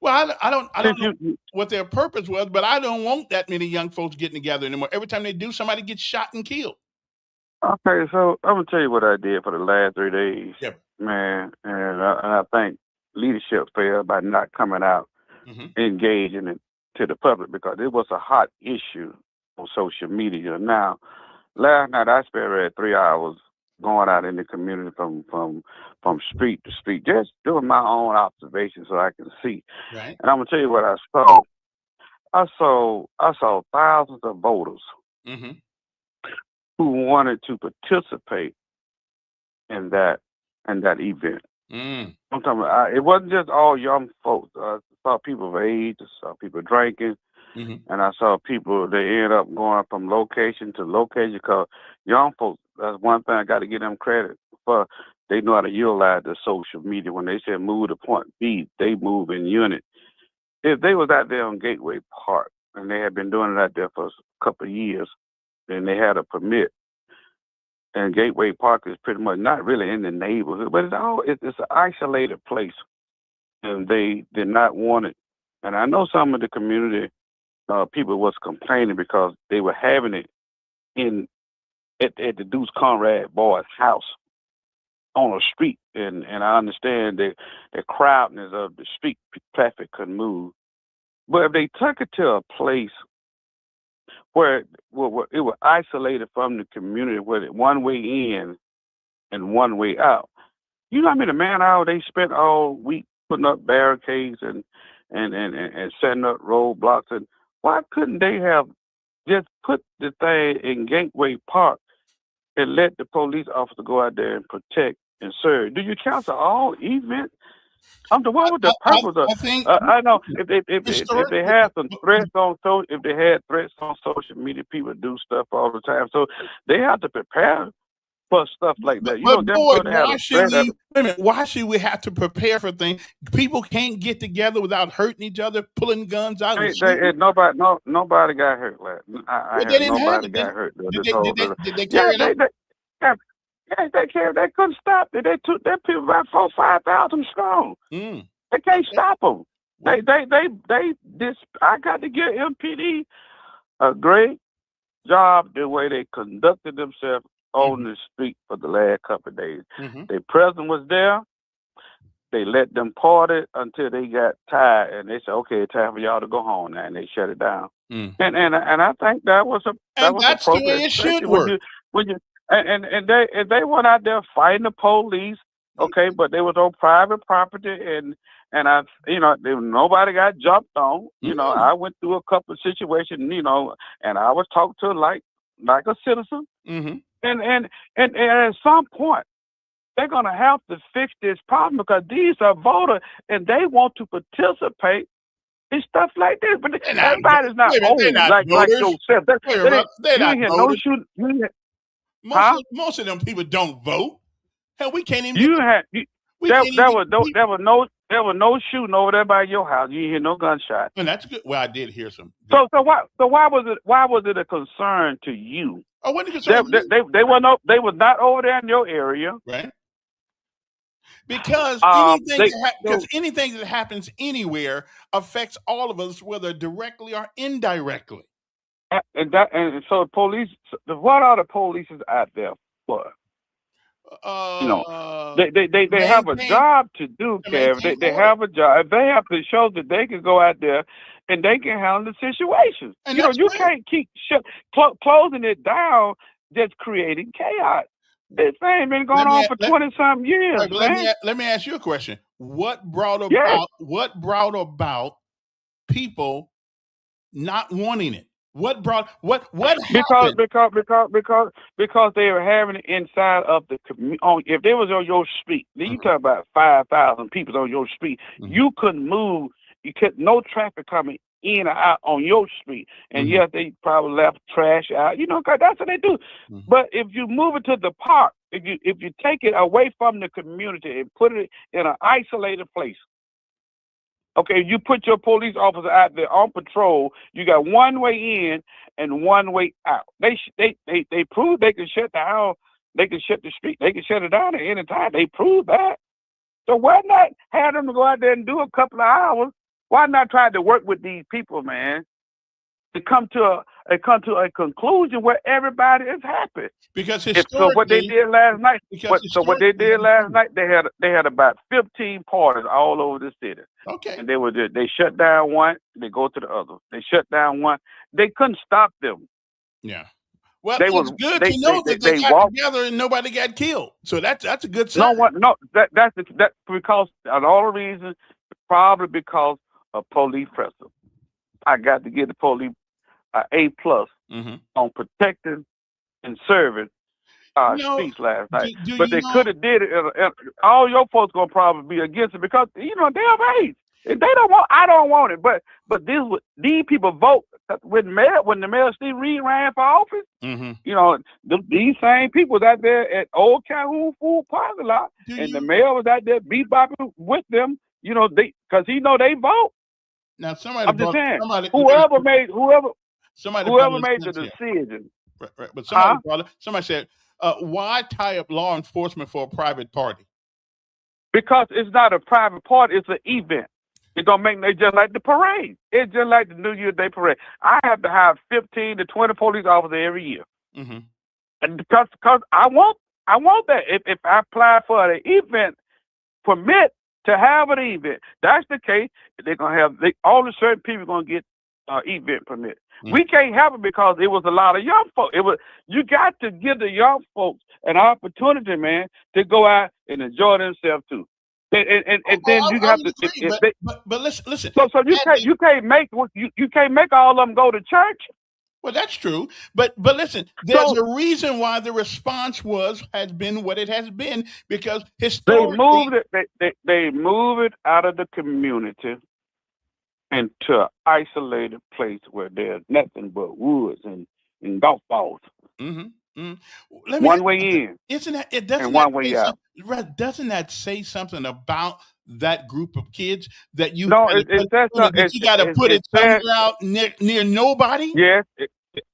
Well, I don't know what their purpose was, but I don't want that many young folks getting together anymore. Every time they do, somebody gets shot and killed. Okay, so I'm gonna tell you what I did for the last 3 days, Yeah. man, and I think leadership failed by not coming out, engaging it to the public because it was a hot issue on social media. Now, last night I spent 3 hours going out in the community from street to street, just doing my own observation so I can see. Right. And I'm gonna tell you what I saw. I saw thousands of voters who wanted to participate in that event. I'm talking about, it wasn't just all young folks. I saw people of age. I saw people drinking. And I saw people, they ended up going from location to location because young folks, that's one thing I got to give them credit for. They know how to utilize the social media. When they said move to point B, they move in unit. If they was out there on Gateway Park, and they had been doing it out there for a couple of years, and they had a permit, and Gateway Park is pretty much not really in the neighborhood, but it's an isolated place, and they did not want it. And I know some of the community people was complaining because they were having it at the Deuce Conrad Boyd's house on a street, and I understand the crowdedness of the street, traffic couldn't move. But if they took it to a place where it was isolated from the community, where it one way in and one way out. You know, I mean, the man hour they spent all week putting up barricades and setting up roadblocks. And why couldn't they have just put the thing in Gateway Park and let the police officer go out there and protect and serve? Do you cancel all events? What was the purpose of? I think I know if they had some threats on social media, people do stuff all the time, so they have to prepare for stuff like that. Why should we have to prepare for things? People can't get together without hurting each other, pulling guns out. Nobody got hurt. Nobody got hurt. Did they carry it out? They couldn't stop it. They took that people about 4,000-5,000 strong. They can't stop them. I got to give MPD a great job the way they conducted themselves on the street for the last couple of days. The president was there. They let them party until they got tired, and they said, "Okay, it's time for y'all to go home now," and they shut it down. And I think that's the way it should work. And they went out there fighting the police, okay, but they was on private property, and nobody got jumped on. You know, I went through a couple of situations, and I was talked to like a citizen. And at some point, they're gonna have to fix this problem because these are voters and they want to participate in stuff like this. But everybody's not old like yourself. They're not voters. Most of them people don't vote. Hell, we can't even. There was no shooting over there by your house. You didn't hear no gunshot. And that's good. Well, I did hear some. So why was it a concern to you? Oh, what is concern? They was not over there in your area, right? Because anything that happens anywhere affects all of us, whether directly or indirectly. And so police. What are the police out there for? They have a job to do, Kev. They have a job. They have to show that they can go out there and they can handle the situation. And you can't keep closing it down, just creating chaos. This thing been going on for 20-something years. Let me ask you a question. What brought about people not wanting it? What happened? Because they were having it inside of the community. If they was on your street, then you talk about 5,000 people on your street. You couldn't move. You could no traffic coming in or out on your street. And yes, they probably left trash out. Cause that's what they do. But if you move it to the park, if you take it away from the community and put it in an isolated place. Okay, you put your police officer out there on patrol. You got one way in and one way out. They proved they can shut the house. They can shut the street. They can shut it down at any time. They proved that. So why not have them to go out there and do a couple of hours? Why not try to work with these people, man, to come to a conclusion where everybody is happy? Because what they did last night. They had about 15 parties all over the city. Okay. And they shut down one, they go to the other. They shut down one. They couldn't stop them. Yeah. Well, it's good to know that they got together and nobody got killed. So that's a good sign. That's because of all the reasons, probably because of police pressure. I got to give the police A+ on protecting and serving streets last night. But they could have did it. All your folks gonna probably be against it because they're of age. They don't want. I don't want it. But these people vote when the mayor Steve Reed ran for office. These same people was out there at Old Calhoun Food parking lot, and the mayor was out there bebopping with them. Because they vote. Now I'm just saying, whoever made the decision. Right. But somebody said, why tie up law enforcement for a private party? Because it's not a private party; it's an event. It don't make it just like the parade. It's just like the New Year's Day parade. I have to have 15 to 20 police officers every year, and because I want that. If I apply for an event permit to have an event, that's the case. They're gonna have all the certain people gonna get event permit. We can't have it because it was a lot of young folks. You got to give the young folks an opportunity, man, to go out and enjoy themselves too. And then you have to. Agree, but listen. So you can't make all of them go to church. Well, that's true, but listen, there's a reason why the response has been what it has been, because historically they move it out of the community into an isolated place where there's nothing but woods and golf balls. One way in, isn't that it? Doesn't and one way out. Doesn't that say something about that group of kids that you? No, you got to put it somewhere out near nobody. Yes,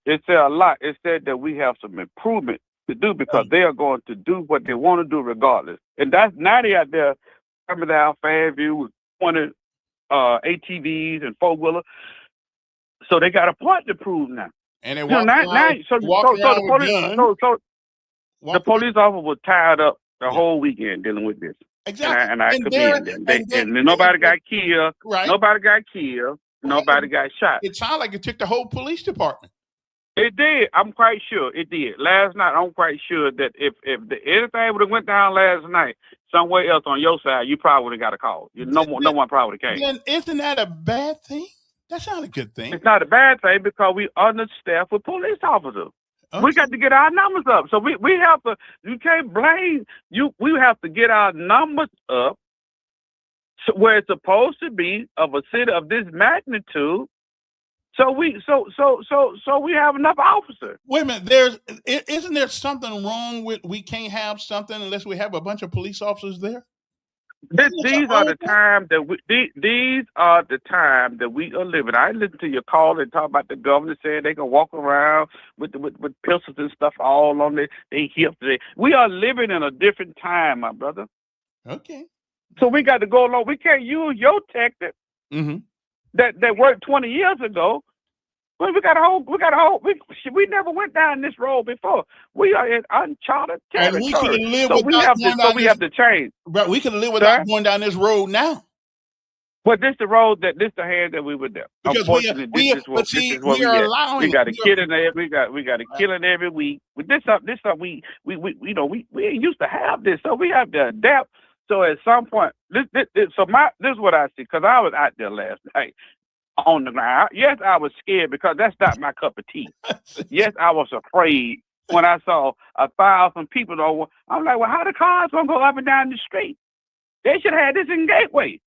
it said a lot. It said that we have some improvement to do because they are going to do what they want to do regardless. And that's 90 out there coming down Fairview with 20 ATVs and four-wheeler. So they got a point to prove now. And they the police officer was tied up the whole weekend dealing with this. Exactly. And I commend them. And nobody got killed. Right. Nobody got killed. Nobody got shot. It sounded like it took the whole police department. It did. I'm quite sure it did. Last night, I'm quite sure that if anything would have went down last night somewhere else on your side, you probably would have got a call. No one probably came. Then isn't that a bad thing? That's not a good thing. It's not a bad thing because we understaffed with police officers. Okay. We got to get our numbers up. So we have to. You can't blame you. We have to get our numbers up where it's supposed to be of a city of this magnitude. So we have enough officers. Wait a minute. Isn't there something wrong with we can't have something unless we have a bunch of police officers there? These are the time that we are living. I listen to your call and talk about the governor saying they can walk around with pistols and stuff all on their hips. We are living in a different time, my brother. Okay. So we got to go along. We can't use your tactic that worked 20 years ago. Well, we never went down this road before. We are in uncharted territory. And we could live we have to change. But we could live without going down this road now. But this the hand that we were there. Because we are allowing. We got a killing every. We got a killing every week. With this we ain't used to have this, so we have to adapt. So at some point, this is what I see, because I was out there last night on the ground. Yes, I was scared because that's not my cup of tea. Yes, I was afraid when I saw 1,000 people over. I'm like, well, how the cars gonna go up and down the street? They should have this in Gateway.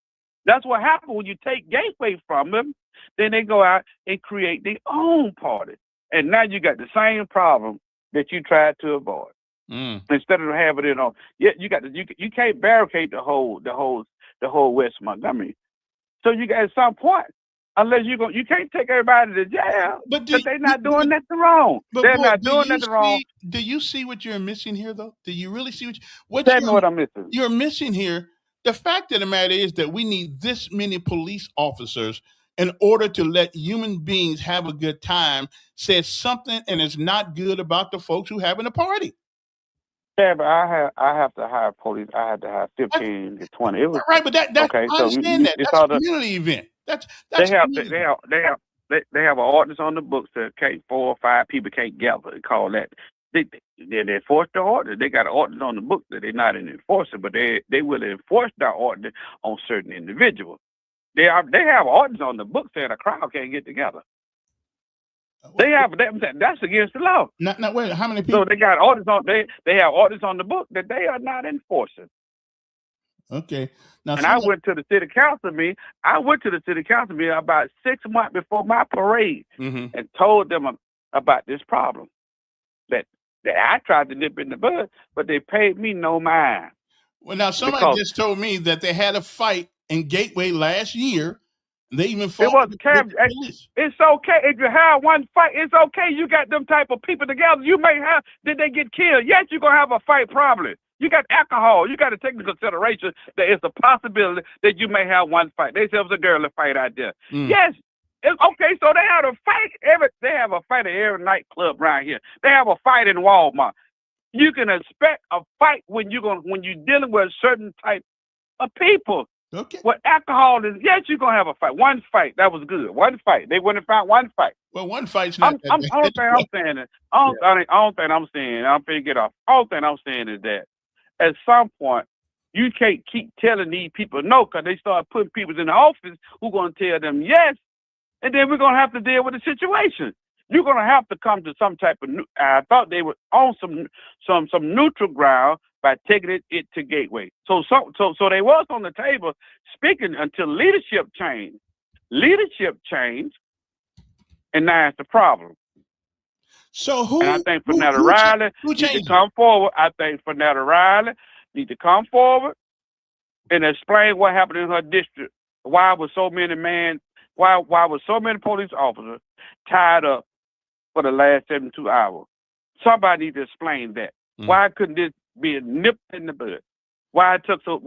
That's what happens when you take Gateway from them. Then they go out and create their own party, and now you got the same problem that you tried to avoid. Instead of having it on, you can't barricade the whole West Montgomery. So you got at some point, unless you can't take everybody to jail, but they're not doing nothing wrong. They're not doing nothing wrong. Do you see what you're missing here, though? Do you really see what I'm missing? You're missing here. The fact of the matter is that we need this many police officers in order to let human beings have a good time. Says something and it's not good about the folks who having a party. Yeah, but I have to hire police. I had to hire 15 to 20. It was right, but that okay. I understand that. That's a community event. They have an ordinance on the books that 4 or 5 people can't gather. They call that. They enforce the order. They got an ordinance on the book that they're not enforcing, but they will enforce that ordinance on certain individuals. They have ordinance on the book saying a crowd can't get together. That's against the law. Now wait, how many people? So they got orders on. They have orders on the book that they are not enforcing. Okay. Now, and I went to the city council meeting. About 6 months before my parade, and told them about this problem that I tried to nip in the bud, but they paid me no mind. Well, now somebody just told me that they had a fight in Gateway last year. They even fought. It wasn't It's okay if you have one fight. It's okay. You got them type of people together. You may have. Did they get killed? Yes, you're gonna have a fight probably. You got alcohol. You got to take into consideration that it's a possibility that you may have one fight. They said it was a girl fight out there. Yes. It's okay. So they have a fight. They have a fight at every nightclub around here. They have a fight in Walmart. You can expect a fight when you're dealing with a certain type of people. Okay. Well, alcohol is, yes, you're going to have a fight. One fight, that was good. One fight. They wouldn't have found one fight. Well, one fight's not that bad. Only thing I'm saying is, I'm finna get off. All thing I'm saying is that at some point, you can't keep telling these people no, because they start putting people in the office who going to tell them yes, and then we're going to have to deal with the situation. You're going to have to come to some type of I thought they were on some neutral ground by taking it to Gateway. So they was on the table speaking until leadership changed. Leadership changed, and now it's the problem. So who? And I think Fernetta Riley needs to come forward. I think Fernetta Riley needs to come forward and explain what happened in her district. Why was so many police officers tied up for the last 72 hours? Somebody needs to explain that. Why couldn't this be nipped in the bud? Why it took so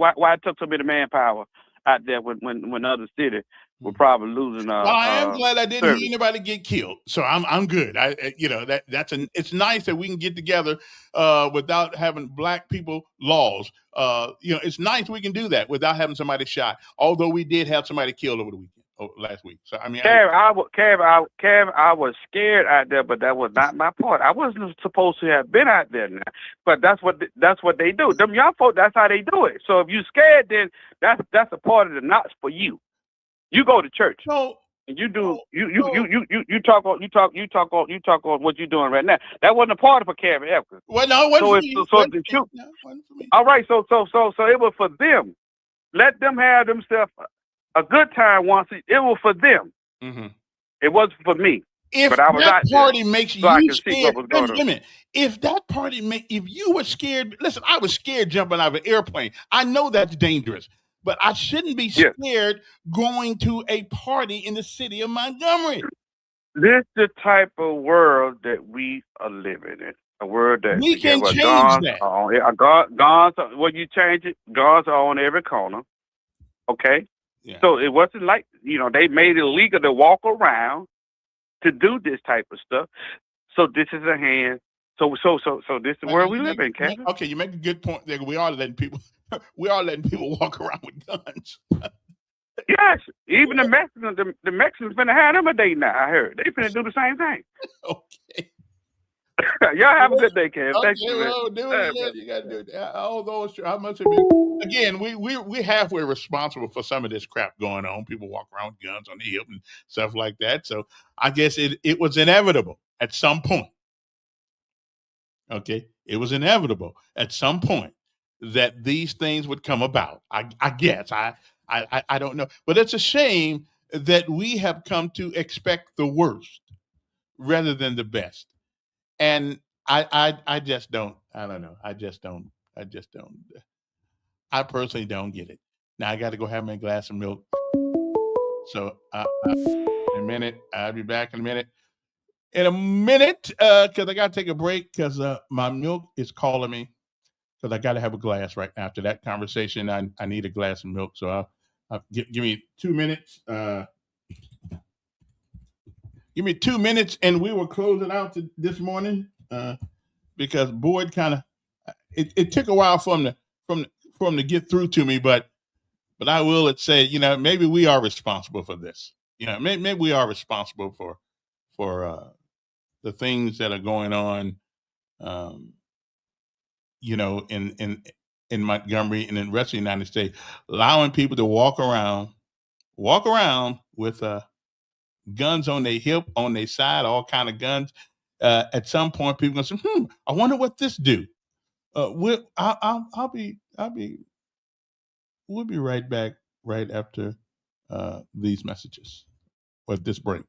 many manpower out there when other cities were probably losing? Well, I am glad I didn't hear anybody get killed, so I'm good. It's nice that we can get together without having black people laws. It's nice we can do that without having somebody shot. Although we did have somebody killed over the weekend. Last week. So I mean, I was scared out there, but that was not my part. I wasn't supposed to have been out there now, but that's what they do. Them young folks, that's how they do it. So if you scared, then that's a part of the knots for you. You go to church. No. And you do you talk on what you're doing right now. That wasn't a part of a Kevin Epker. Well, no, it wasn't for me. All right, so it was for them. Let them have themselves a good time once. It was for them. Mm-hmm. It wasn't for me. If but I was that party makes so you scared, if that party if you were scared, listen, I was scared jumping out of an airplane. I know that's dangerous, but I shouldn't be scared going to a party in the city of Montgomery. This is the type of world that we are living in. A world that we can change that. Guns, when you change it, guns are on every corner. Okay. Yeah. So it wasn't like, they made it illegal to walk around to do this type of stuff. So this is a hand. So this is the world we live in, Kevin. Okay, you make a good point there. We are letting people walk around with guns. Yes, even the Mexicans finna have them a day now. I heard they finna do the same thing. Okay. Y'all have a good day, Kevin. Okay, Thank you. Well, do it. You got to do it. All those. How much of it? Again, we halfway responsible for some of this crap going on. People walk around with guns on the hip and stuff like that. So I guess it was inevitable at some point. Okay, it was inevitable at some point that these things would come about. I guess I don't know, but it's a shame that we have come to expect the worst rather than the best. And I just don't. I don't know. I just don't. I personally don't get it. Now I got to go have my glass of milk. So in a minute, I'll be back in a minute. Because I got to take a break because my milk is calling me. Because I got to have a glass right after that conversation. I need a glass of milk. So I'll give me 2 minutes. Give me 2 minutes, and we will close it out this morning because Boyd kind of it took a while for him to get through to me, but I will say, maybe we are responsible for this. Maybe we are responsible for the things that are going on, in Montgomery and in the rest of the United States, allowing people to walk around with guns on their hip, on their side, all kind of guns. At some point, people gonna say, I wonder what this do. We'll be right back right after these messages or this break.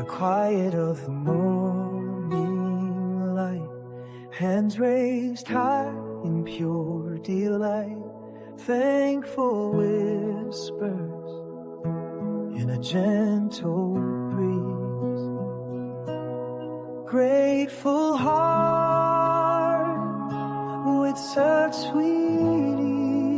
Quiet of the morning light, hands raised high in pure delight, thankful whispers in a gentle breeze, grateful heart with such sweet ease,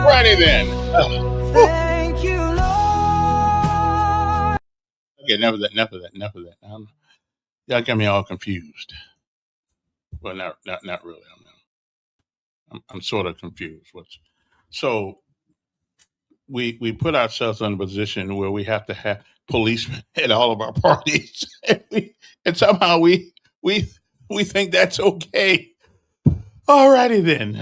righty then. Thank you, Lord. Okay, enough of that. Y'all got me all confused. Well, not really. I'm sort of confused. So we put ourselves in a position where we have to have policemen at all of our parties, and somehow we think that's okay. All righty then.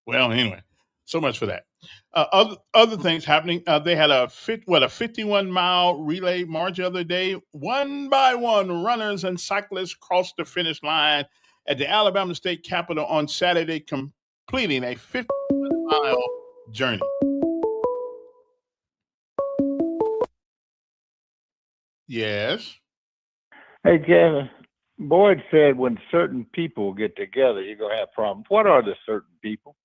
Well, anyway, so much for that. Other things happening. They had a 51-mile relay march the other day. One by one, runners and cyclists crossed the finish line at the Alabama State Capitol on Saturday, completing a 51-mile journey. Yes. Hey, Kevin. Boyd said when certain people get together, you're going to have problems. What are the certain people?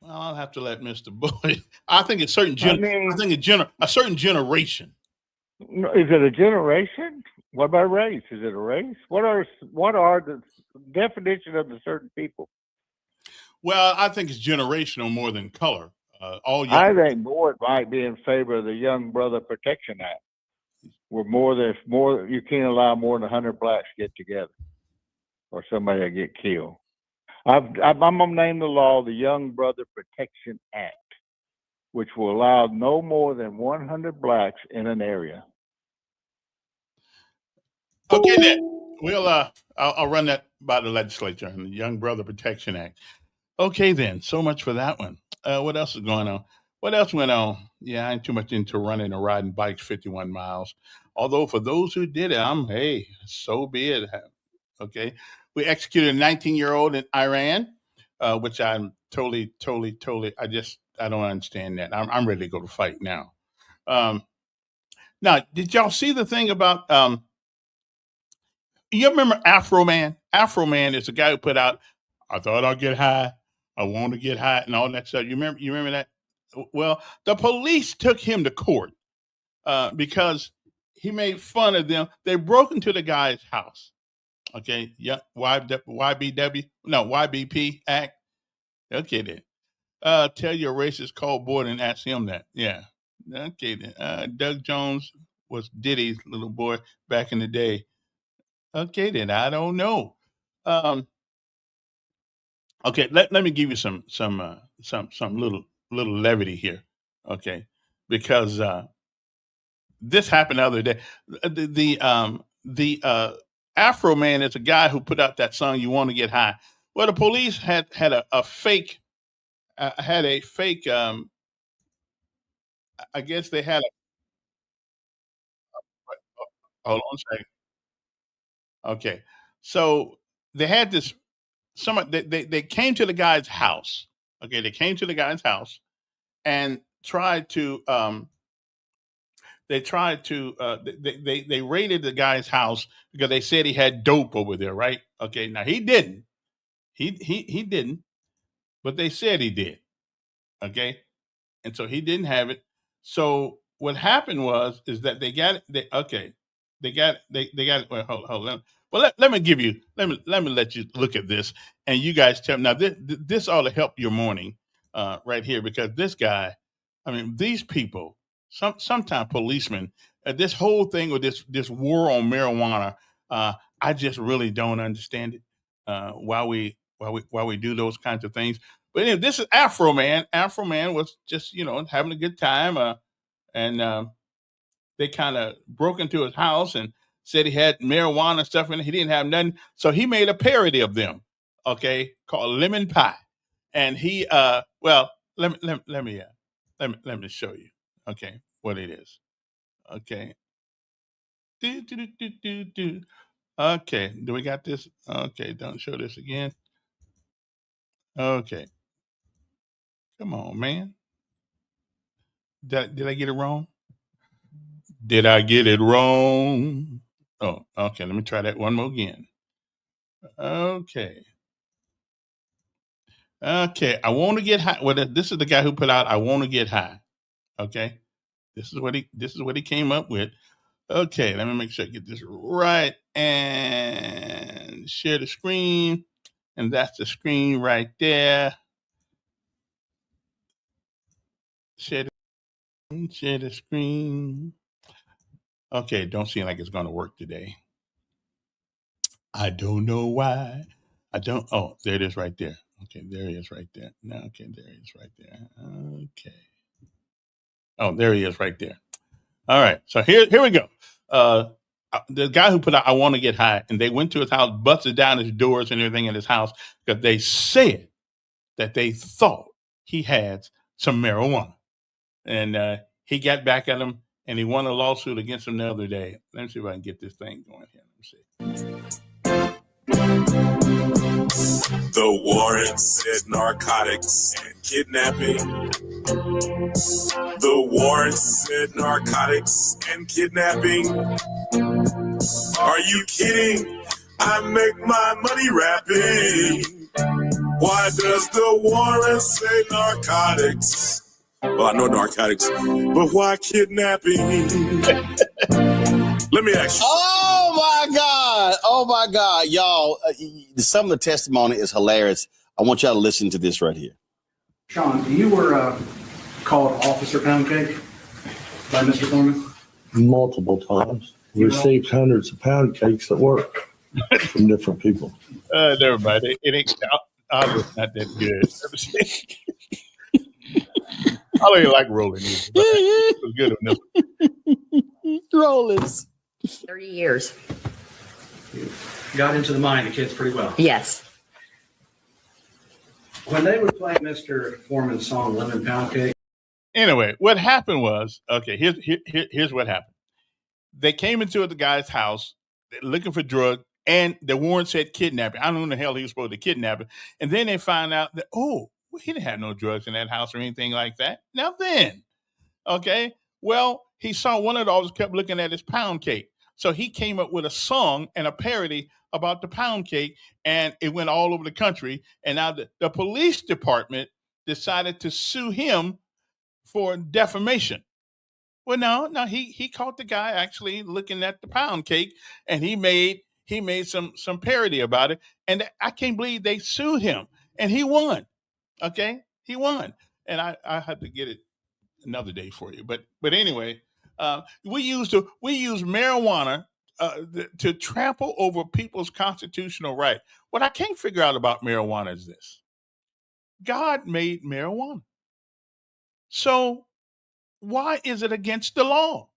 Well, I'll have to let Mr. Boyd. I think it's certain. A certain generation. Is it a generation? What about race? Is it a race? What are the definition of the certain people? Well, I think it's generational more than color. I think Boyd might be in favor of the Young Brother Protection Act. Where you can't allow more than 100 blacks get together, or somebody will get killed. I'm gonna name the law the Young Brother Protection Act, which will allow no more than 100 blacks in an area. Okay, then I'll run that by the legislature and the Young Brother Protection Act. Okay, then. So much for that one. What else is going on? What else went on? Yeah, I ain't too much into running or riding bikes 51 miles. Although for those who did it, hey, so be it. Okay. We executed a 19-year-old in Iran, which I'm totally, I don't understand that. I'm ready to go to fight now. Now, did y'all see the thing about, you remember Afro Man? Afro Man is the guy who put out, I thought I'd get high. I want to get high and all that stuff. You remember that? Well, the police took him to court because he made fun of them. They broke into the guy's house. Okay, yeah, YBP Act. Okay, then. Tell your racist call Boyd and ask him that. Yeah. Okay, then. Doug Jones was Diddy's little boy back in the day. Okay, then. I don't know. Okay, let me give you some little levity here. Okay, because this happened the other day. The Afro Man is a guy who put out that song "You Want to Get High." Well, the police had a fake. I guess they had a. Hold on a second. Okay, so they had this. They came to the guy's house. Okay, they came to the guy's house and tried to. They raided the guy's house because they said he had dope over there, right? Okay, now he didn't. He didn't, but they said he did. Okay, and so he didn't have it. So what happened is that they got it. They got it. Well, hold on. Well, let me give you. Let me let you look at this, and you guys tell me. Now this ought to help your morning, right here, because this guy, I mean, these people. Sometimes policemen, this whole thing with this war on marijuana, I just really don't understand it. Why we do those kinds of things. But anyway, this is Afro Man. Afro Man was just having a good time, and they kind of broke into his house and said he had marijuana stuff in it. He didn't have nothing, so he made a parody of them. Okay, called Lemon Pie, and he well let me show you. Okay, what it is. Okay. Okay, do we got this? Okay, don't show this again. Okay. Come on, man. Did I get it wrong? Did I get it wrong? Oh, okay. Let me try that one more again. Okay. Okay. I want to get high. Well, this is the guy who put out I Want to Get High. Okay. This is what he came up with. Okay, let me make sure I get this right and share the screen. And that's the screen right there. Share the screen. Okay, don't seem like it's going to work today. I don't know why. Oh, there it is right there. Okay, there he is right there. No, okay, there he is right there. Okay. Oh, there he is right there. All right, so here we go. The guy who put out "I Want to Get High," and they went to his house, busted down his doors and everything in his house because they said that they thought he had some marijuana. And he got back at him, and he won a lawsuit against him the other day. Let me see if I can get this thing going here. Let me see. The warrants said narcotics and kidnapping. The warrants said narcotics and kidnapping. Are you kidding? I make my money rapping. Why does the warrant say narcotics? Well, I know narcotics, but why kidnapping? Let me ask you. Oh my God, y'all! Some of the testimony is hilarious. I want y'all to listen to this right here. Sean, you were called Officer Pound Cake by Mr. Thorman? Multiple times. We received hundreds of pound cakes at work from different people. Never mind. It ain't. It's not that good. I don't even like rolling either. But it was good enough. Rollins. 30 years. You got into the mind of kids pretty well. Yes. When they would play Mr. Foreman's song Lemon Pound Cake. Anyway, what happened was, okay, here's what happened. They came into the guy's house looking for drugs, and the warrant said kidnapping. I don't know when the hell he was supposed to kidnap it. And then they found out that, he didn't have no drugs in that house or anything like that. Now then, okay, well, he saw one of those, kept looking at his pound cake. So he came up with a song and a parody about the pound cake, and it went all over the country. And now the police department decided to sue him for defamation. Well, no, he caught the guy actually looking at the pound cake, and he made some parody about it. And I can't believe they sued him, and he won. Okay, he won, and I had to get it another day for you. But anyway, we use marijuana to trample over people's constitutional right. What I can't figure out about marijuana is this: God made marijuana, so why is it against the law?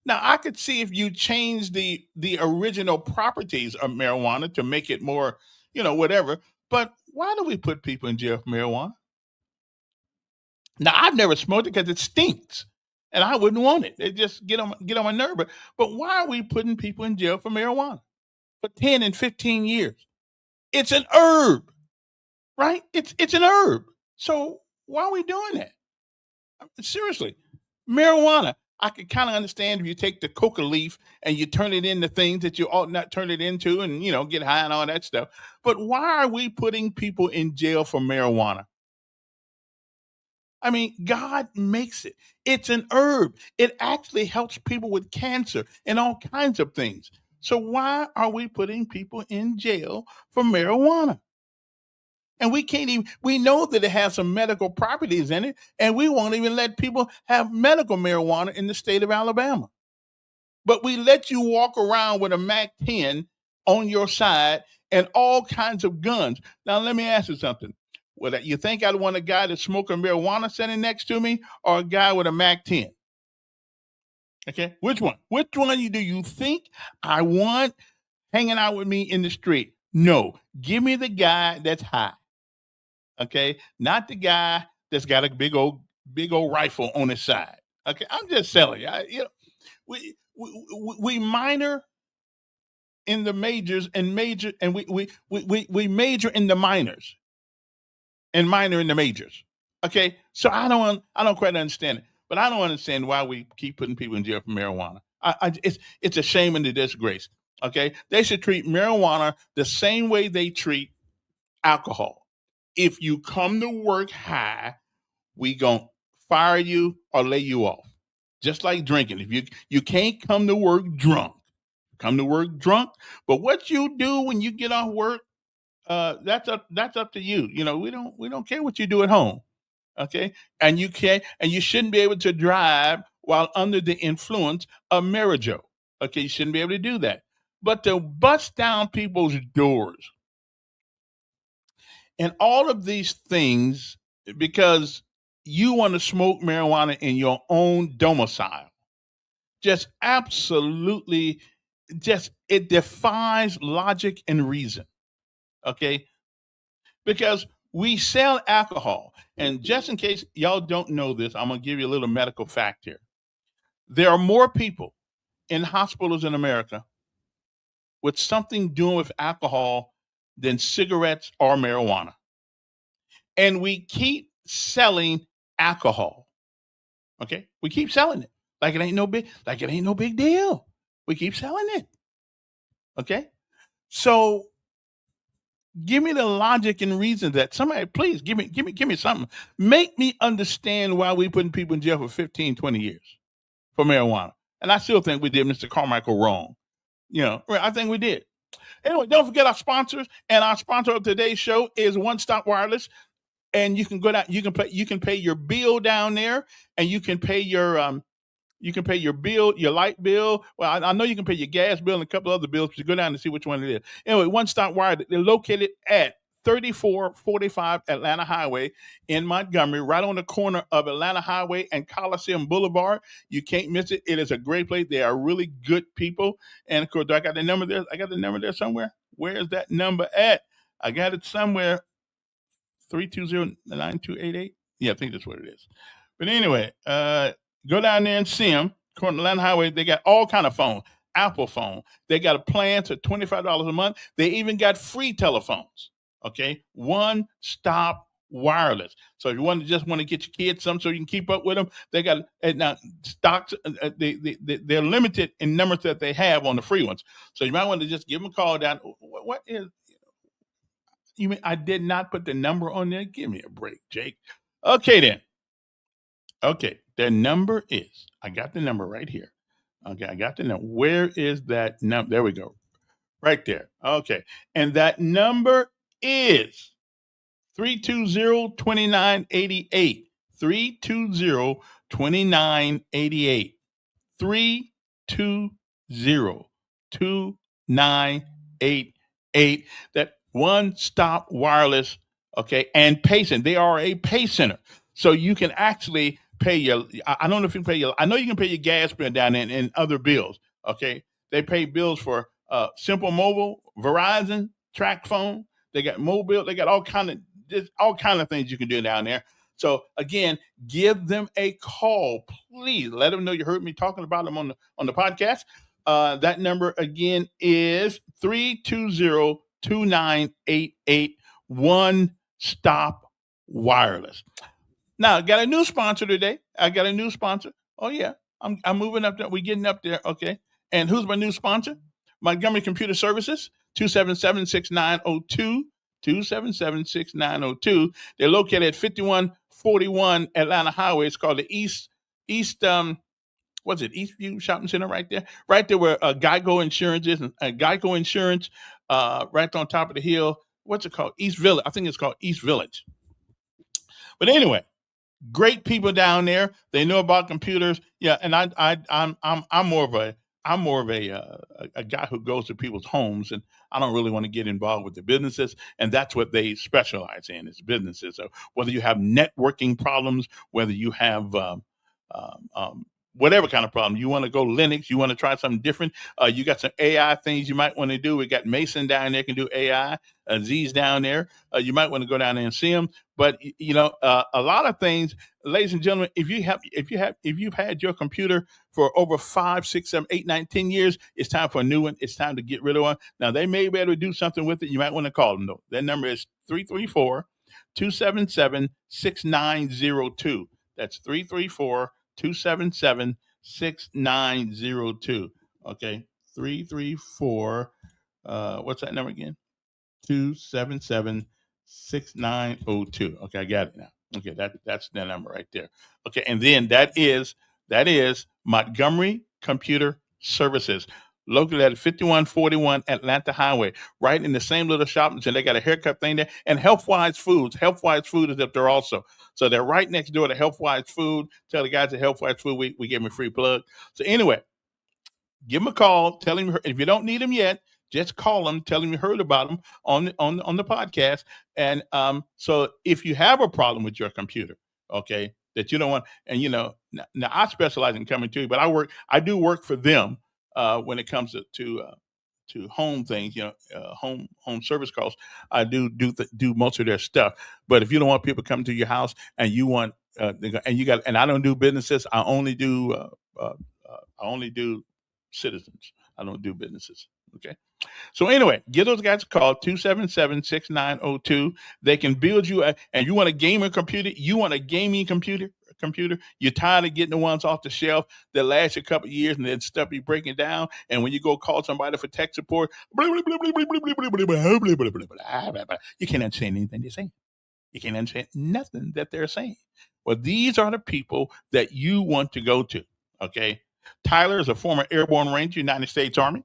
Now, I could see if you change the original properties of marijuana to make it more, whatever. But why do we put people in jail for marijuana? Now, I've never smoked it because it stinks, and I wouldn't want it. It just get on my nerve. But why are we putting people in jail for marijuana for 10 and 15 years? It's an herb, right? It's an herb. So why are we doing that? Seriously, marijuana. I could kind of understand if you take the coca leaf and you turn it into things that you ought not turn it into and, get high and all that stuff. But why are we putting people in jail for marijuana? I mean, God makes it. It's an herb. It actually helps people with cancer and all kinds of things. So why are we putting people in jail for marijuana? And we know that it has some medical properties in it, and we won't even let people have medical marijuana in the state of Alabama. But we let you walk around with a MAC-10 on your side and all kinds of guns. Now, let me ask you something. Well, you think I'd want a guy that's smoking marijuana sitting next to me or a guy with a MAC-10? Okay, which one? Which one do you think I want hanging out with me in the street? No, give me the guy that's high. Okay, not the guy that's got a big old rifle on his side. Okay, I'm just telling you. We minor in the majors and major, and we major in the minors and minor in the majors. Okay, so I don't quite understand it, but I don't understand why we keep putting people in jail for marijuana. It's a shame and a disgrace. Okay, they should treat marijuana the same way they treat alcohol. If you come to work high, we gonna fire you or lay you off. Just like drinking. If you can't come to work drunk, come to work drunk. But what you do when you get off work, That's up to you. You know, we don't care what you do at home. Okay, and you shouldn't be able to drive while under the influence of marijuana. Okay, you shouldn't be able to do that. But to bust down people's doors and all of these things because you want to smoke marijuana in your own domicile, just absolutely, it defies logic and reason. Okay, because we sell alcohol. And just in case y'all don't know this, I'm going to give you a little medical fact here. There are more people in hospitals in America with something doing with alcohol than cigarettes or marijuana. And we keep selling alcohol. Okay? We keep selling it like it ain't no big deal. We keep selling it. Okay? So give me the logic and reason that somebody, please give me something. Make me understand why we putting people in jail for 15, 20 years for marijuana. And I still think we did Mr. Carmichael wrong. You know, I think we did. Anyway, don't forget our sponsors. And our sponsor of today's show is One Stop Wireless. And you can go down, you can pay your bill down there, and you can pay your bill, your light bill. Well, I know you can pay your gas bill and a couple other bills, but you go down and see which one it is. Anyway, One Stop Wireless, they're located at 3445 Atlanta Highway in Montgomery, right on the corner of Atlanta Highway and Coliseum Boulevard. You can't miss it. It is a great place. They are really good people. And of course, do I got the number there? I got the number there somewhere. Where is that number at? I got it somewhere. 320-9288. Yeah, I think that's what it is. But anyway, go down there and see them. Corner of Atlanta Highway, they got all kind of phones. Apple phone. They got a plan to $25 a month. They even got free telephones. Okay, One Stop Wireless. So if you just want to get your kids some so you can keep up with them, they got now stocks. They're limited in numbers that they have on the free ones. So you might want to just give them a call down. What is? You mean I did not put the number on there? Give me a break, Jake. Okay then. Okay, their number is. I got the number right here. Okay, I got the number. Where is that number? There we go. Right there. Okay, and that number is 320-2988. 320-2988. 320-2988. That One Stop Wireless, okay, and Pay Center. They are a Pay Center. So you can actually pay your, I don't know if you can pay your, I know you can pay your gas bill down there and other bills, okay? They pay bills for Simple Mobile, Verizon, Track Phone. They got mobile. They got all kind of things you can do down there. So again, give them a call, please. Let them know you heard me talking about them on the podcast. That number again is 320-2988. One Stop Wireless. Now, I got a new sponsor today. I got a new sponsor. Oh yeah, I'm moving up there. We're getting up there. Okay. And who's my new sponsor? Montgomery Computer Services, 277-6902. 277-6902. They're located at 5141 Atlanta Highway. It's called the Eastview Shopping Center right there where Geico Insurance is. Geico Insurance, right on top of the hill. What's it called? East Village. I think it's called East Village. But anyway, great people down there. They know about computers. Yeah, and I'm more of a guy who goes to people's homes, and I don't really want to get involved with the businesses, and that's what they specialize in, is businesses. So whether you have networking problems, whether you have whatever kind of problem, you want to go Linux, you want to try something different, you got some AI things you might want to do. We got Mason down there can do AI, Z's down there. You might want to go down there and see them. But a lot of things, ladies and gentlemen, if you've had your computer for over 5, 6, 7, 8, 9, 10 years, it's time for a new one. It's time to get rid of one. Now they may be able to do something with it. You might want to call them though. Their number is 334-277-6902. That's 334-277-6902. Okay, 334. What's that number again? 277-6902. Okay, I got it now. Okay, that's the number right there. Okay, and then that is Montgomery Computer Services, located at 5141 Atlanta Highway, right in the same little shopping center. They got a haircut thing there, and Healthwise Foods. Healthwise Food is up there also. So they're right next door to Healthwise Food. Tell the guys at Healthwise Food we gave them a free plug. So anyway, give them a call. Tell them if you don't need them yet, just call them. Tell them you heard about them on the podcast. And so if you have a problem with your computer, okay, that you don't want, and now I specialize in coming to you, but I do work for them when it comes to home things, home service calls. I do most of their stuff. But if you don't want people coming to your house and you want and I don't do businesses, I only do citizens. I don't do businesses. Okay. So anyway, give those guys a call, 277-6902. They can build you and you want a gamer computer, you want a gaming computer, you're tired of getting the ones off the shelf that last you a couple of years and then stuff be breaking down. And when you go call somebody for tech support, you can't understand anything they're saying. You can't understand nothing that they're saying. Well, these are the people that you want to go to. Okay. Tyler is a former airborne ranger, United States Army.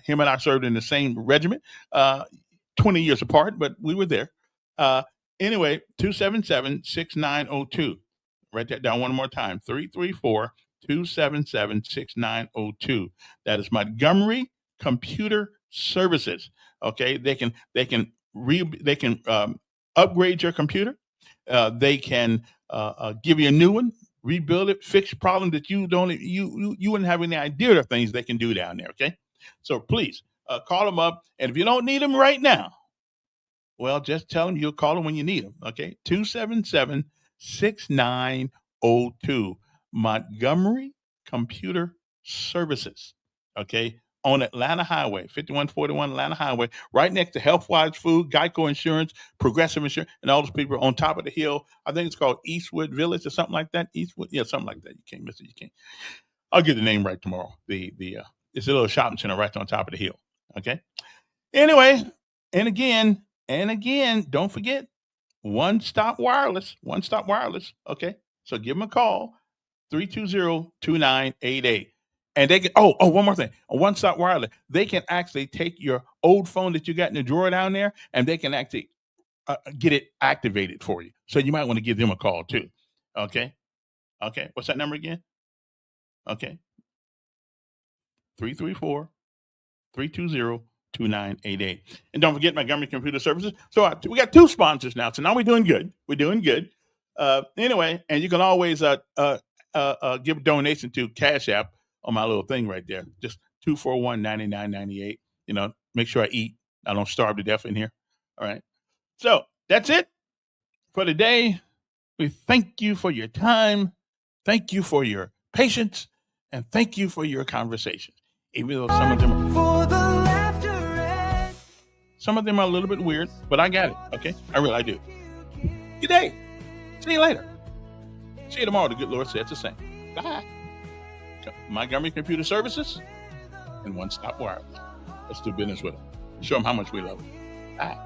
Him and I served in the same regiment, 20 years apart, but we were there. Anyway, 277-6902. Write that down one more time, 334-277-6902. That is Montgomery Computer Services. Okay, they can upgrade your computer. They can give you a new one, rebuild it, fix problems that you wouldn't have any idea the things they can do down there. Okay. So please call them up. And if you don't need them right now, well, just tell them you'll call them when you need them. Okay. 277-6902. Montgomery Computer Services. Okay. On Atlanta Highway, 5141 Atlanta Highway, right next to Healthwise Food, Geico Insurance, Progressive Insurance, and all those people on top of the hill. I think it's called Eastwood Village or something like that. Eastwood. Yeah, something like that. You can't miss it. You can't. I'll get the name right tomorrow. It's a little shopping center right on top of the hill. Okay. Anyway, and again, don't forget One Stop Wireless. One Stop Wireless. Okay. So give them a call, 320-2988. And they can, one more thing. A One Stop Wireless. They can actually take your old phone that you got in the drawer down there, and they can actually get it activated for you. So you might want to give them a call too. Okay. Okay. What's that number again? Okay. 334-320-2988. And don't forget Montgomery Computer Services. So we got two sponsors now. So now we're doing good. Anyway, and you can always give a donation to Cash App on my little thing right there. Just 241-9998. Make sure I eat. I don't starve to death in here. All right. So that's it for today. We thank you for your time. Thank you for your patience. And thank you for your conversation. Even though some of them are a little bit weird, but I got it. Okay. I really do. Good day. See you later. See you tomorrow. The good Lord says the same. Bye. Montgomery Computer Services and One Stop Wireless. Let's do business with them. Show them how much we love them. Bye.